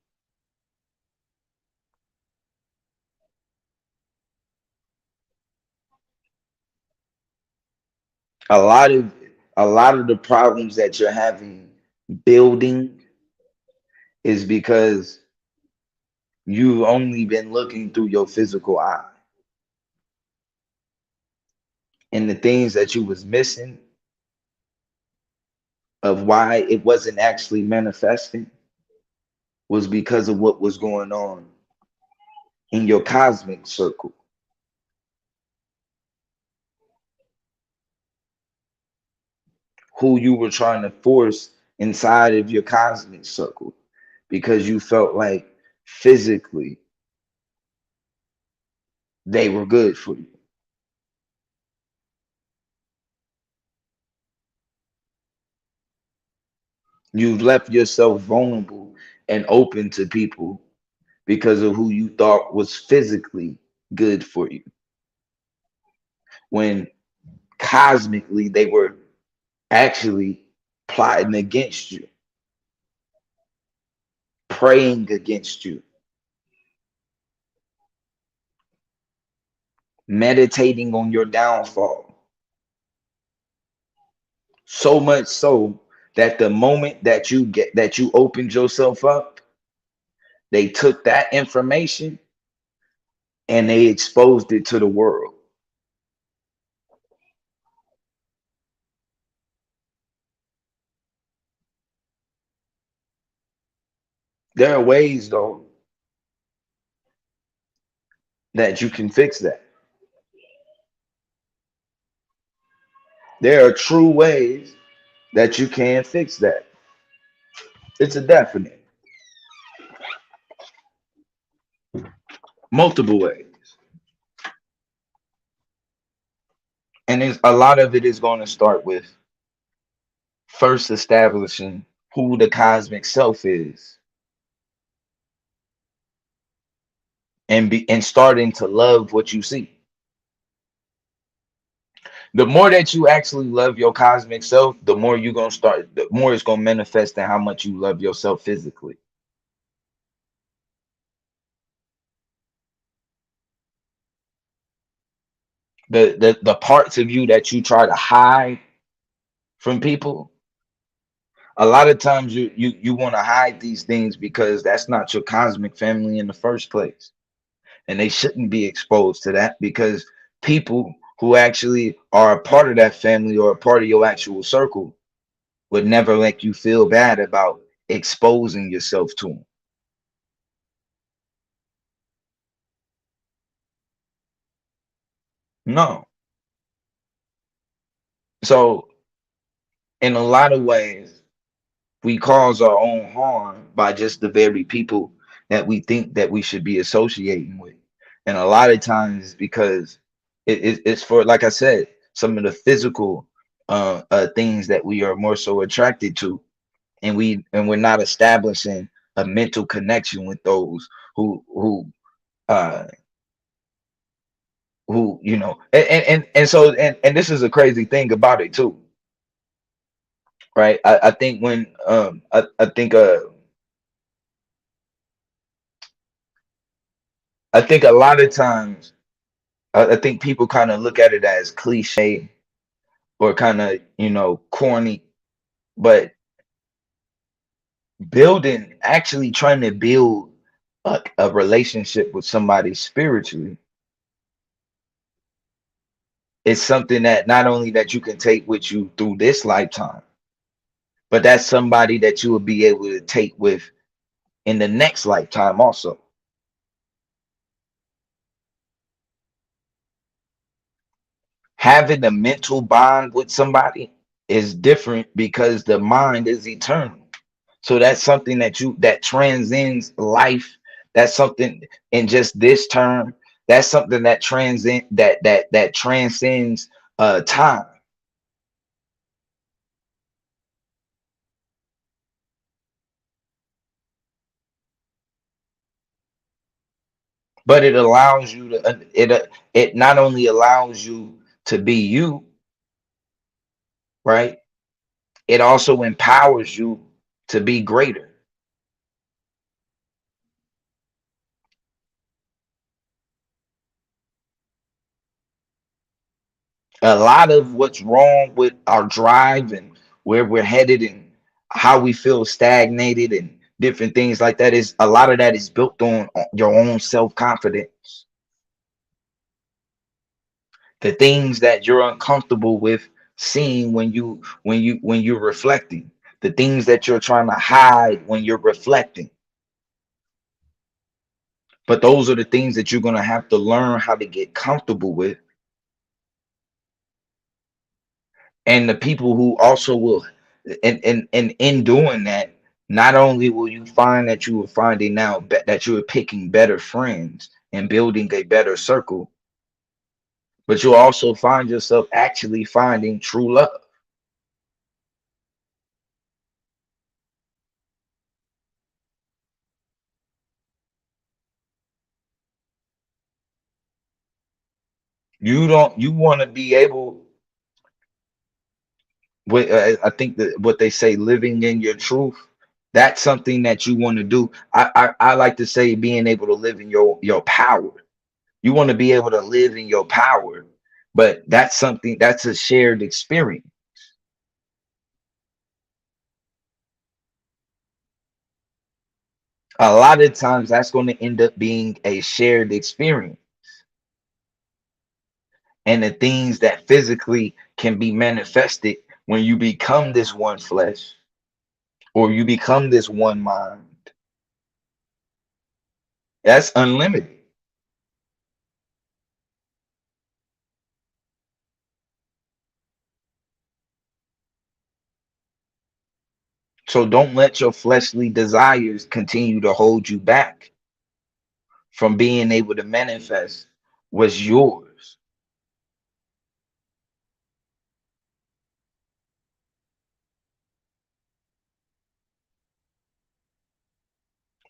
A lot of a lot of the problems that you're having building is because you've only been looking through your physical eye. And the things that you was missing of why it wasn't actually manifesting was because of what was going on in your cosmic circle, who you were trying to force inside of your cosmic circle because you felt like physically they were good for you. You've left yourself vulnerable and open to people because of who you thought was physically good for you, when cosmically they were actually plotting against you, praying against you, meditating on your downfall. So much so that the moment that you opened yourself up, they took that information and they exposed it to the world. There are ways though that you can fix that. There are true ways that you can fix that. It's a definite, multiple ways. And a lot of it is going to start with first establishing who the cosmic self is and starting to love what you see. The more that you actually love your cosmic self, the more you're gonna start, the more it's gonna manifest in how much you love yourself physically. The parts of you that you try to hide from people, a lot of times you want to hide these things because that's not your cosmic family in the first place. And they shouldn't be exposed to that because people who actually are a part of that family or a part of your actual circle would never make you feel bad about exposing yourself to them. No. So in a lot of ways, we cause our own harm by just the very people that we think that we should be associating with. And a lot of times because it's for, like I said, some of the physical things that we are more so attracted to, and we're not establishing a mental connection with those uh who and so and this is a crazy thing about it too, right? I think when I think a lot of times I think people kind of look at it as cliche or kind of corny, but building actually trying to build a relationship with somebody spiritually is something that not only that you can take with you through this lifetime, but that's somebody that you will be able to take with in the next lifetime also. Having a mental bond with somebody is different because the mind is eternal. So that's something that transcends life. That's something in just this term. That's something that transcends time. but it allows you to it not only allows you to be you, right? It also empowers you to be greater. A lot of what's wrong with our drive and where we're headed and how we feel stagnated and different things like that is a lot of that is built on your own self-confidence. The things that you're uncomfortable with seeing when you're reflecting, the things that you're trying to hide when you're reflecting. But those are the things that you're going to have to learn how to get comfortable with. And the people who also will, and in doing that, not only will you find that you are finding now that you are picking better friends and building a better circle, but you'll also find yourself actually finding true love. You want to be able with I think that what they say, living in your truth, that's something that you want to do. I like to say being able to live in your power. You want to be able to live in your power, but that's something that's a shared experience. A lot of times that's going to end up being a shared experience. And the things that physically can be manifested when you become this one flesh or you become this one mind, that's unlimited. So don't let your fleshly desires continue to hold you back from being able to manifest what's yours.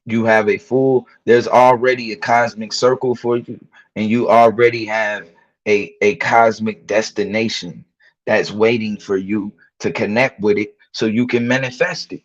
You have a full, there's already a cosmic circle for you, and you already have a cosmic destination that's waiting for you to connect with it so you can manifest it.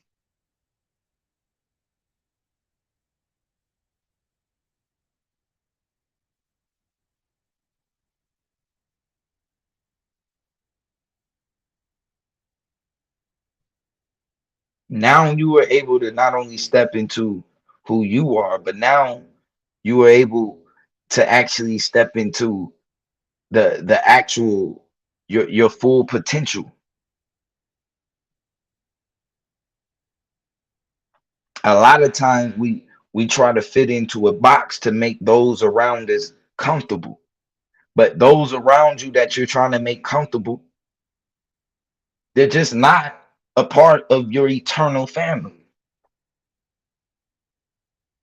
Now you are able to not only step into who you are, but now you are able to actually step into the actual your full potential. A lot of times we try to fit into a box to make those around us comfortable, but those around you that you're trying to make comfortable, they're just not a part of your eternal family.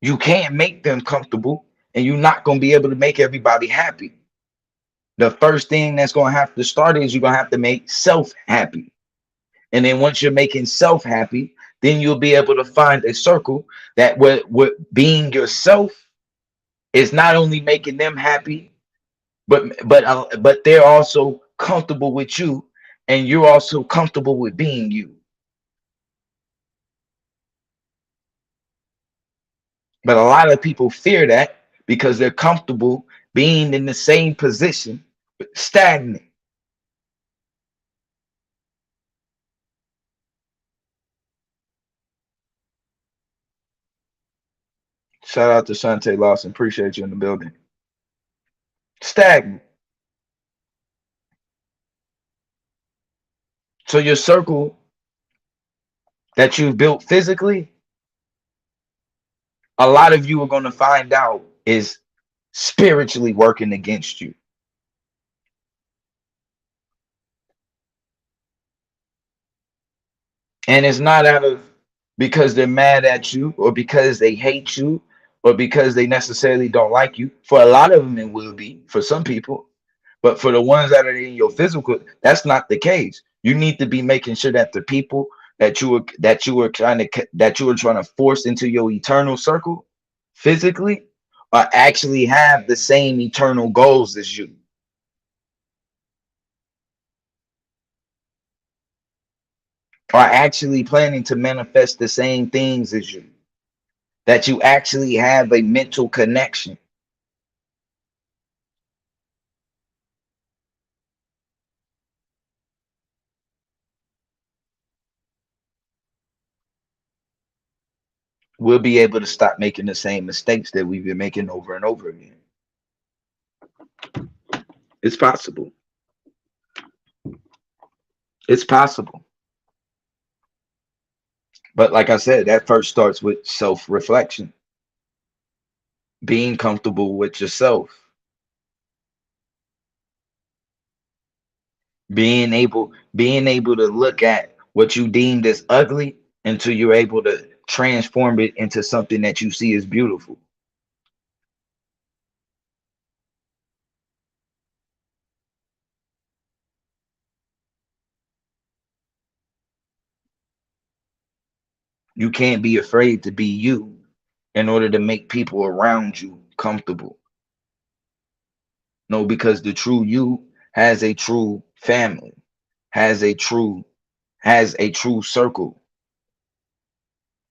You can't make them comfortable, and you're not going to be able to make everybody happy. The first thing that's going to have to start is you're going to have to make self happy. And then once you're making self happy, then you'll be able to find a circle that with being yourself is not only making them happy, but they're also comfortable with you, and you're also comfortable with being you. But a lot of people fear that because they're comfortable being in the same position, but stagnant. Shout out to Shante Lawson. Appreciate you in the building. Stagnant. So your circle that you've built physically, a lot of you are going to find out is spiritually working against you. And it's not out of because they're mad at you or because they hate you or because they necessarily don't like you. For a lot of them, it will be for some people. But for the ones that are in your physical, that's not the case. You need to be making sure that the people that you were trying to force into your eternal circle physically or actually have the same eternal goals as you, are actually planning to manifest the same things as you, that you actually have a mental connection. We'll be able to stop making the same mistakes that we've been making over and over again. It's possible. It's possible. But like I said, that first starts with self-reflection, being comfortable with yourself, being able to look at what you deemed as ugly until you're able to transform it into something that you see as beautiful. You can't be afraid to be you in order to make people around you comfortable. No, because the true you has a true family, has a true has a true circle,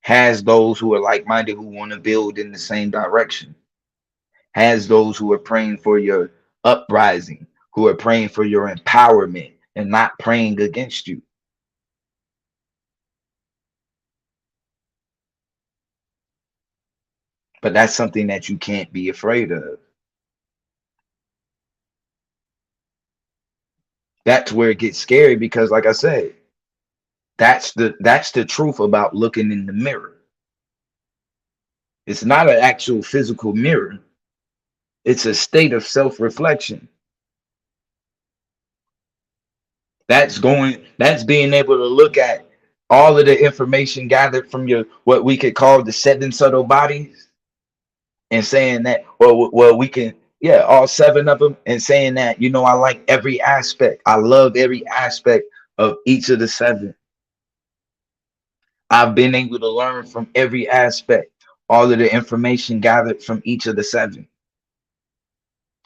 has those who are like-minded who want to build in the same direction, has those who are praying for your uprising, who are praying for your empowerment and not praying against you. But that's something that you can't be afraid of. That's where it gets scary because, like I said, that's the truth about looking in the mirror. It's not an actual physical mirror. It's a state of self-reflection. That's being able to look at all of the information gathered from your what we could call the seven subtle bodies, and saying that, well, we can, yeah, all seven of them, and saying that, I like every aspect. I love every aspect of each of the seven. I've been able to learn from every aspect, all of the information gathered from each of the seven.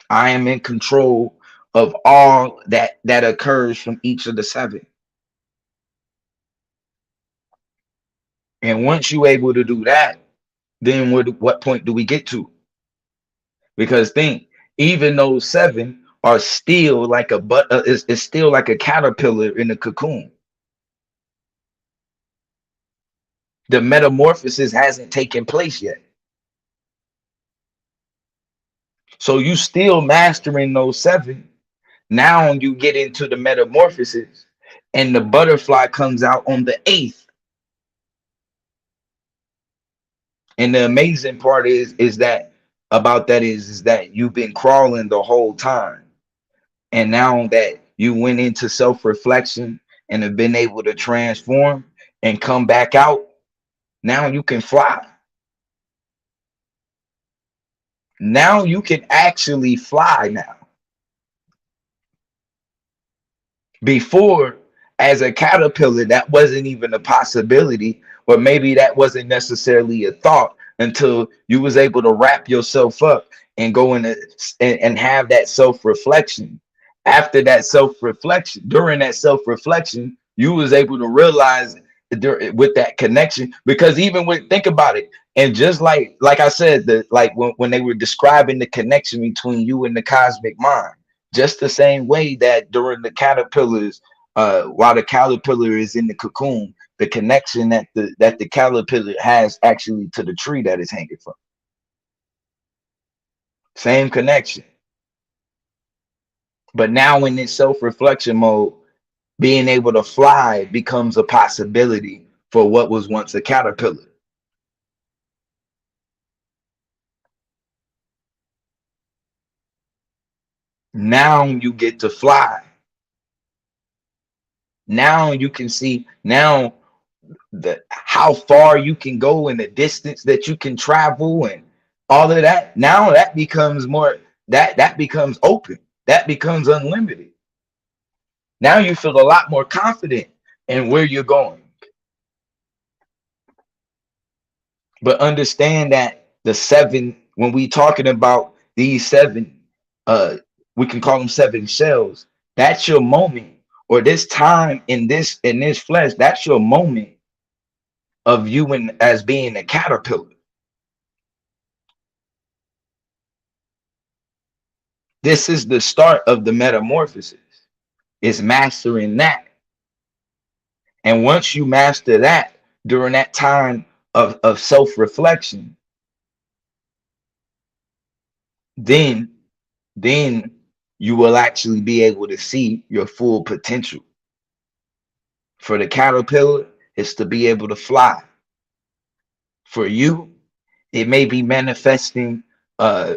I am in control of all that occurs from each of the seven. And once you're able to do that, then what point do we get to? Because think, even those seven are still like a is still like a caterpillar in a cocoon. The metamorphosis hasn't taken place yet. So you still mastering those seven. Now you get into the metamorphosis, and the butterfly comes out on the eighth. And the amazing part is that about that is that you've been crawling the whole time. And now that you went into self-reflection and have been able to transform and come back out, now you can fly. Now you can actually fly now. Before, as a caterpillar, that wasn't even a possibility, or maybe that wasn't necessarily a thought until you was able to wrap yourself up and go in and have that self-reflection. After that self-reflection, during that self-reflection, you was able to realize with that connection, because even with, think about it, and just like I said, like when they were describing the connection between you and the cosmic mind, just the same way that during the caterpillars, while the caterpillar is in the cocoon, the connection that the caterpillar has actually to the tree that is hanging from, same connection. But now in this self-reflection mode, being able to fly becomes a possibility for what was once a caterpillar. Now you get to fly. Now you can see now how far you can go and the distance that you can travel and all of that. Now that becomes more, that becomes open. That becomes unlimited. Now you feel a lot more confident in where you're going. But understand that the seven when we talking about these seven, uh, we can call them seven shells. That's your moment, or this time in this flesh. That's your moment of you and as being a caterpillar. This is the start of the metamorphosis. Is mastering that, and once you master that during that time of self-reflection, then then you will actually be able to see your full potential. For the caterpillar, it's to be able to fly. For you, it may be manifesting uh,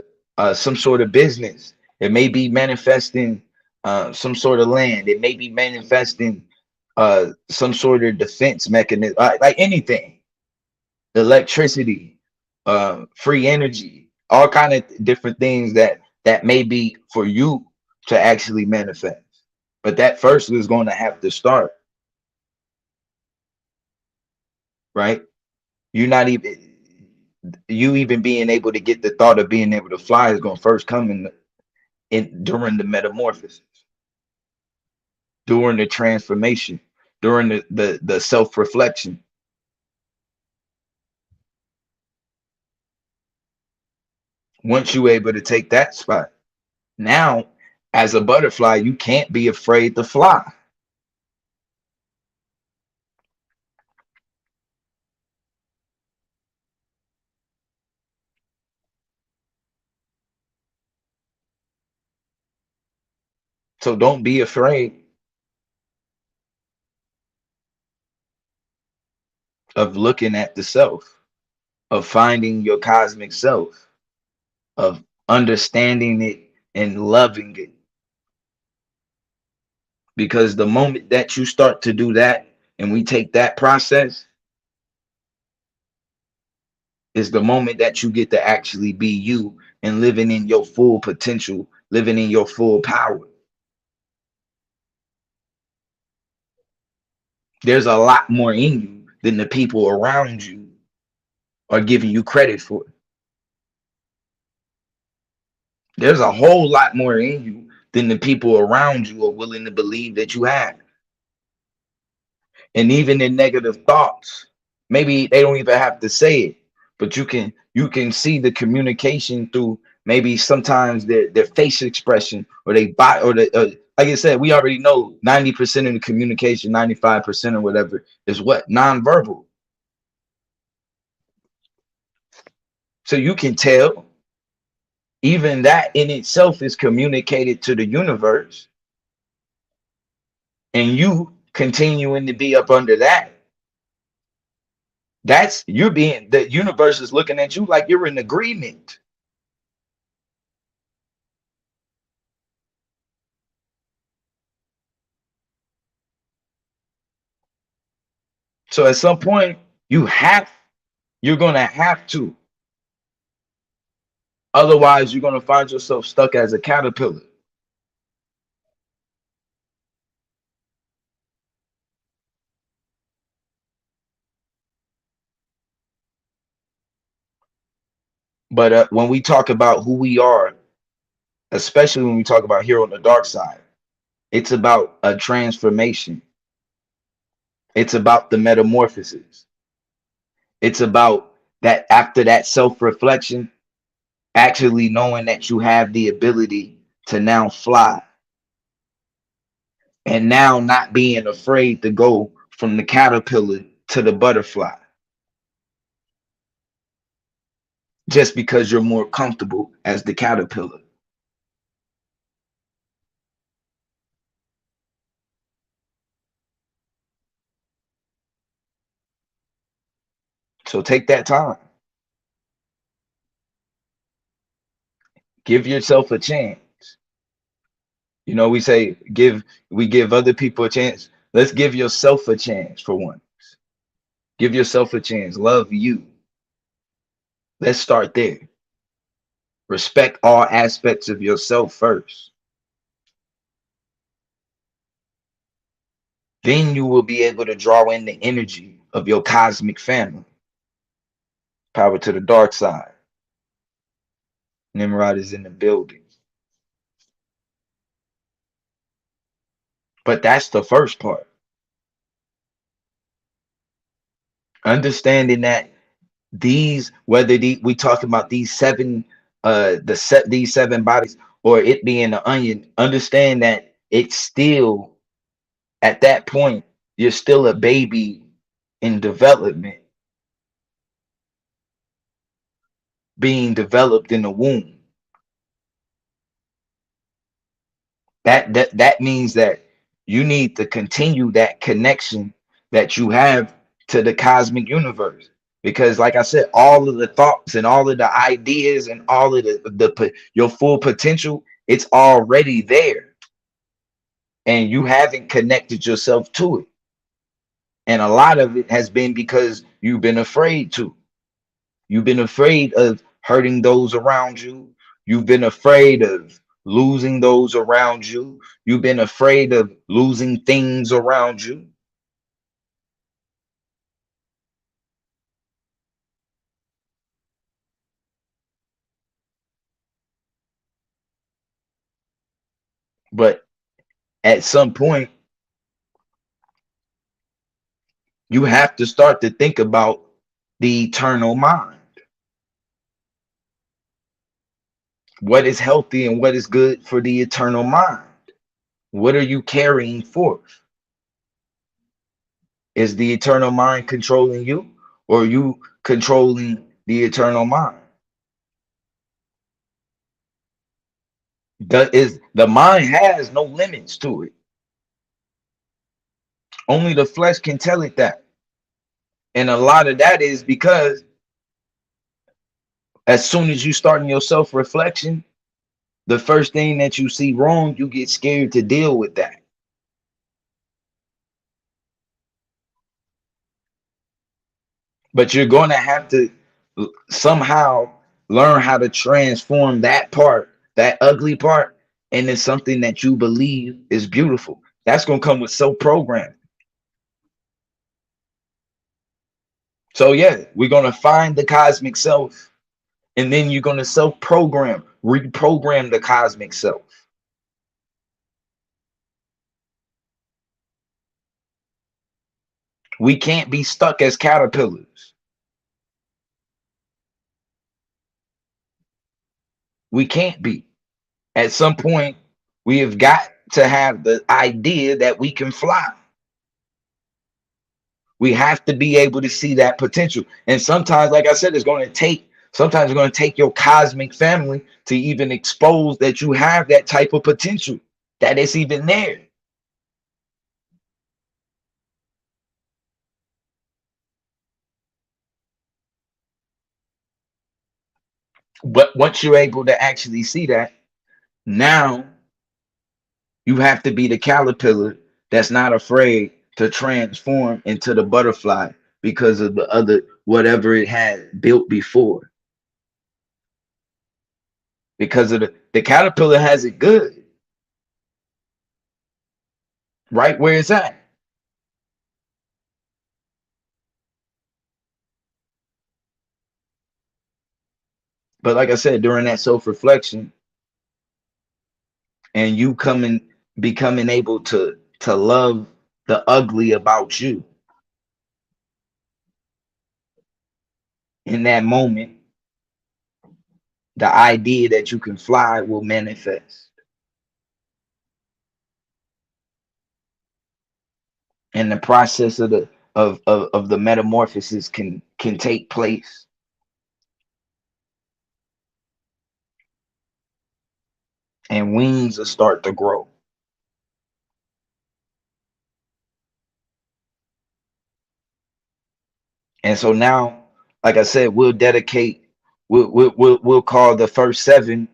some sort of business. It may be manifesting some sort of land. It may be manifesting some sort of defense mechanism, like anything, electricity, free energy, all kind of different things that may be for you to actually manifest. But that first is going to have to start, right? You're not even you even being able to get the thought of being able to fly is going to first come in during the metamorphosis, during the transformation, during the self-reflection. Once you're able to take that spot, now as a butterfly, you can't be afraid to fly. So don't be afraid of looking at the self, of finding your cosmic self, of understanding it and loving it. Because the moment that you start to do that and we take that process, is the moment that you get to actually be you and living in your full potential, living in your full power. There's a lot more in you than the people around you are giving you credit for. There's a whole lot more in you than the people around you are willing to believe that you have. And even in negative thoughts, maybe they don't even have to say it, but you can see the communication through maybe sometimes their face expression or they body or the like I said, we already know 90% of the communication, 95% or whatever is what nonverbal. So you can tell even that in itself is communicated to the universe, and you continuing to be up under that, that's you're being the universe is looking at you like you're in agreement. So at some point you're gonna have to, otherwise you're gonna find yourself stuck as a caterpillar. But when we talk about who we are, especially when we talk about here on the dark side, it's about a transformation. It's about the metamorphosis. It's about that after that self-reflection, actually knowing that you have the ability to now fly, and now not being afraid to go from the caterpillar to the butterfly just because you're more comfortable as the caterpillar. So take that time. Give yourself a chance. You know, we give other people a chance. Let's give yourself a chance for once. Give yourself a chance. Love you. Let's start there. Respect all aspects of yourself first. Then you will be able to draw in the energy of your cosmic family. Power to the dark side. Nimrod is in the building. But that's the first part. Understanding that these, whether we talk about these seven, these seven bodies, or it being an onion, understand that it's still at that point, you're still a baby in development, being developed in the womb. That means that you need to continue that connection that you have to the cosmic universe, because like I said, all of the thoughts and all of the ideas and all of your full potential, it's already there, and you haven't connected yourself to it. And a lot of it has been because you've been afraid to. You've been afraid of hurting those around you. You've been afraid of losing those around you. You've been afraid of losing things around you. But at some point, you have to start to think about the eternal mind. What is healthy and what is good for the eternal mind? What are you carrying forth? Is the eternal mind controlling you, or are you controlling the eternal mind? The mind has no limits to it. Only the flesh can tell it that. And a lot of that is because as soon as you start in your self-reflection, the first thing that you see wrong, you get scared to deal with that. But you're going to have to somehow learn how to transform that part, that ugly part, into something that you believe is beautiful. That's going to come with self-programming. So yeah, we're going to find the cosmic self, and then you're going to self-program, reprogram the cosmic self. We can't be stuck as caterpillars. We can't be. At some point, we have got to have the idea that we can fly. We have to be able to see that potential. And sometimes, like I said, sometimes it's going to take your cosmic family to even expose that you have that type of potential, that it's even there. But once you're able to actually see that, now you have to be the caterpillar that's not afraid to transform into the butterfly because of the other whatever it had built before. Because of the caterpillar has it good, right where it's at. But like I said, during that self-reflection and you becoming able to love the ugly about you, in that moment, the idea that you can fly will manifest. And the process of the metamorphosis can take place. And wings will start to grow. And so now, like I said, we'll call the first seven,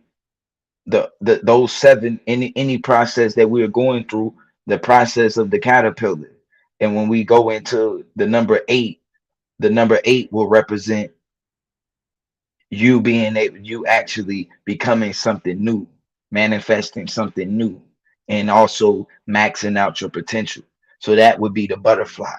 those seven, any process that we are going through, the process of the caterpillar. And when we go into the number eight will represent you actually becoming something new, manifesting something new, and also maxing out your potential. So that would be the butterfly.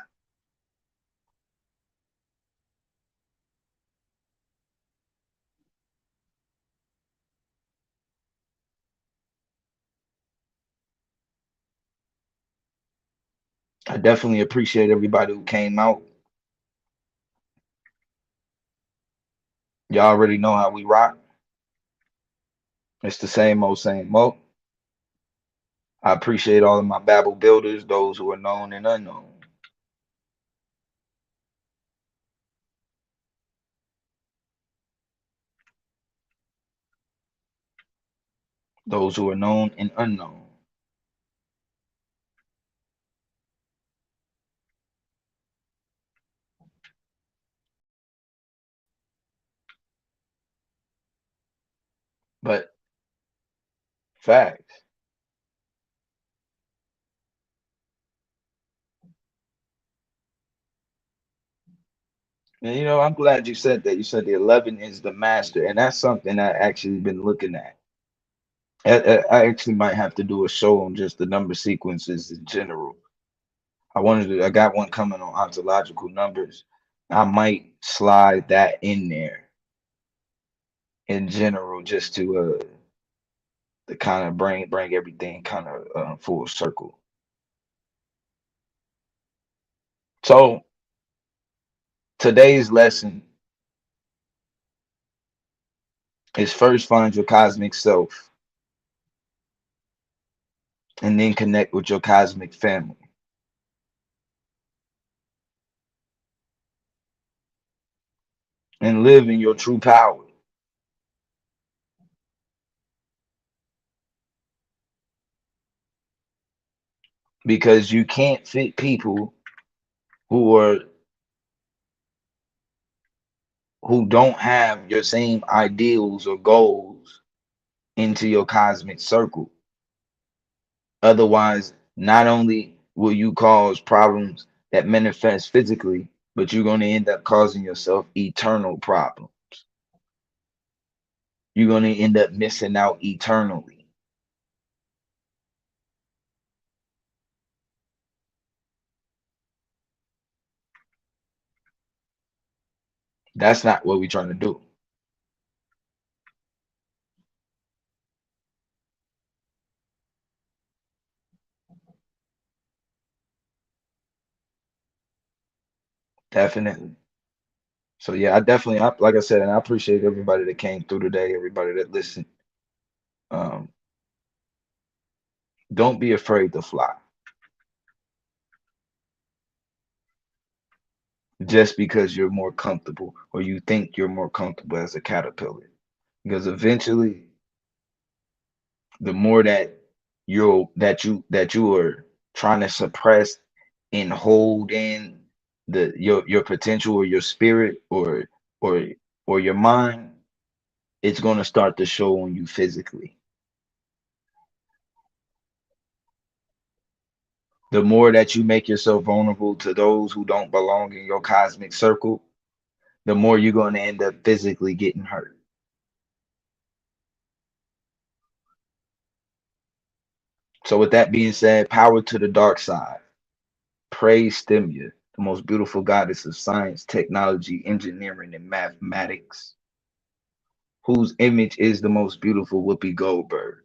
I definitely appreciate everybody who came out. Y'all already know how we rock. It's the same old, same old. I appreciate all of my Babel builders, those who are known and unknown. Those who are known and unknown. But facts. And I'm glad you said that. You said the 11 is the master, and that's something I actually been looking at. I actually might have to do a show on just the number sequences in general. I got one coming on ontological numbers. I might slide that in there in general just to kind of bring everything kind of full circle. So today's lesson is first find your cosmic self and then connect with your cosmic family. And live in your true power. Because you can't fit people who don't have your same ideals or goals into your cosmic circle. Otherwise, not only will you cause problems that manifest physically, but you're going to end up causing yourself eternal problems. You're going to end up missing out eternally. That's not what we're trying to do. Definitely. So yeah, like I said, and I appreciate everybody that came through today, everybody that listened. Don't be afraid to fly. Just because you're more comfortable or you think you're more comfortable as a caterpillar. Because eventually, the more that you are trying to suppress and hold in your potential or your spirit or your mind, it's going to start to show on you physically. The more that you make yourself vulnerable to those who don't belong in your cosmic circle, the more you're going to end up physically getting hurt. So with that being said, power to the dark side. Praise Stimia, the most beautiful goddess of science, technology, engineering, and mathematics, whose image is the most beautiful Whoopi Goldberg.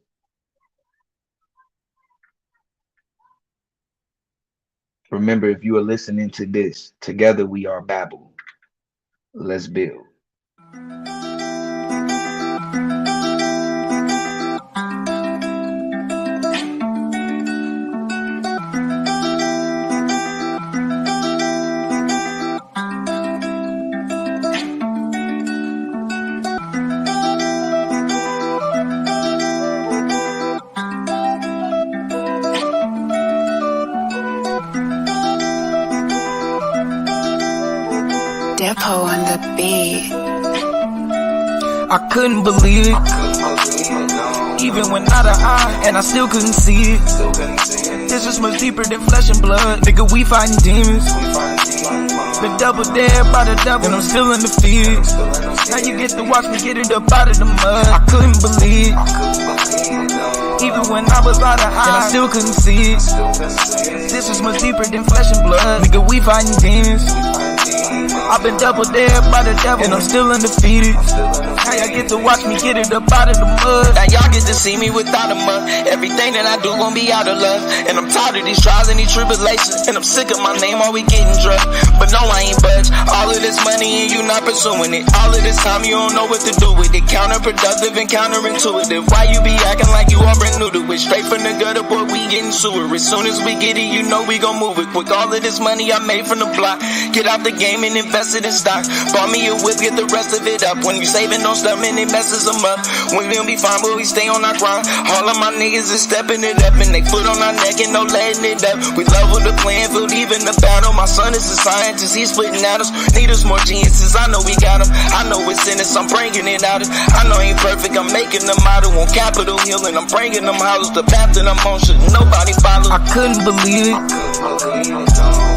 Remember, if you are listening to this, together we are Babel. Let's build. Depot on the beat. I couldn't believe it, even when out of eye, and I still couldn't see it. This is much deeper than flesh and blood, nigga. We fighting demons. Been double dead by the devil, and I'm still in the field. Now you get to watch me get it up out of the mud. I couldn't believe it, even when I was out of eye, and I still couldn't see it. This is much deeper than flesh and blood, nigga. We fighting demons. I've been double dared by the devil, and I'm still undefeated. Now y'all get to watch me get it up out of the mud. Now y'all get to see me without a mud. Everything that I do gon' be out of love. And I'm tired of these trials and these tribulations. And I'm sick of my name always getting drugged. But no, I ain't budge. All of this money and you not pursuing it. All of this time you don't know what to do with it. Counterproductive and counterintuitive. Why you be acting like you all brand new to it? Straight from the gutter, boy, we getting sewer. As soon as we get it, you know we gon' move it quick. All of this money I made from the block, get out the game and invest it in stock. Bought me a whip, get the rest of it up. When you saving on stuff and it messes them up. We gon' be fine, but we stay on our grind. All of my niggas is stepping it up, and they foot on our neck and no letting it up. We level the playing field, even the battle. My son is a scientist, he's splitting at us. Need us more geniuses, I know we got them. I know it's in us, I'm bringing it out. I know I ain't perfect, I'm making them out on Capitol Hill, and I'm bringing them houses. The path that I'm on should nobody follow. I couldn't believe it,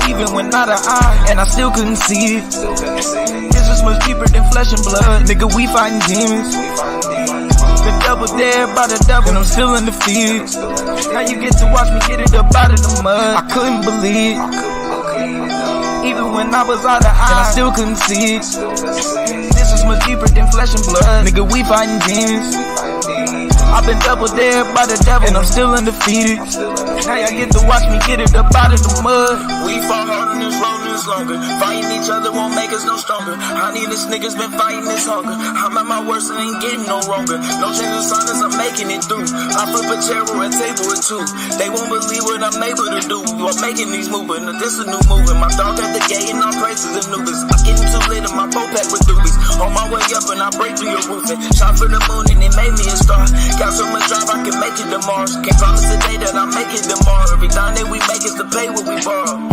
even when not an eye, and I still couldn't see it. This is much deeper than flesh and blood. Nigga, we fighting demons. Been double dared by the devil, and I'm still undefeated. Now you get to watch me get it up out of the mud. I couldn't believe it, even when I was out of eye, and I still couldn't see it. This is much deeper than flesh and blood. Nigga, we fighting demons. I've been double dared by the devil, and I'm still undefeated. Now y'all get to watch me get it up out of the mud. We fought hard on this road this longer. Fighting each other won't make us no stronger. Honey, this nigga's been fighting this hunger. I'm at my worst and ain't getting no wronger. No change of silence, I'm making it through. I flip a chair or a table or two. They won't believe what I'm able to do. I'm making these moves, but this a new movement. My dog at the gate and all praises and newbies. I'm getting too lit in my boat pack with doobies. On my way up and I break through your roof and shot for the moon and it made me a star. Got so much drive I can make it to Mars. Can't promise today that I'll make it tomorrow. Every time that we make is to pay what we borrow.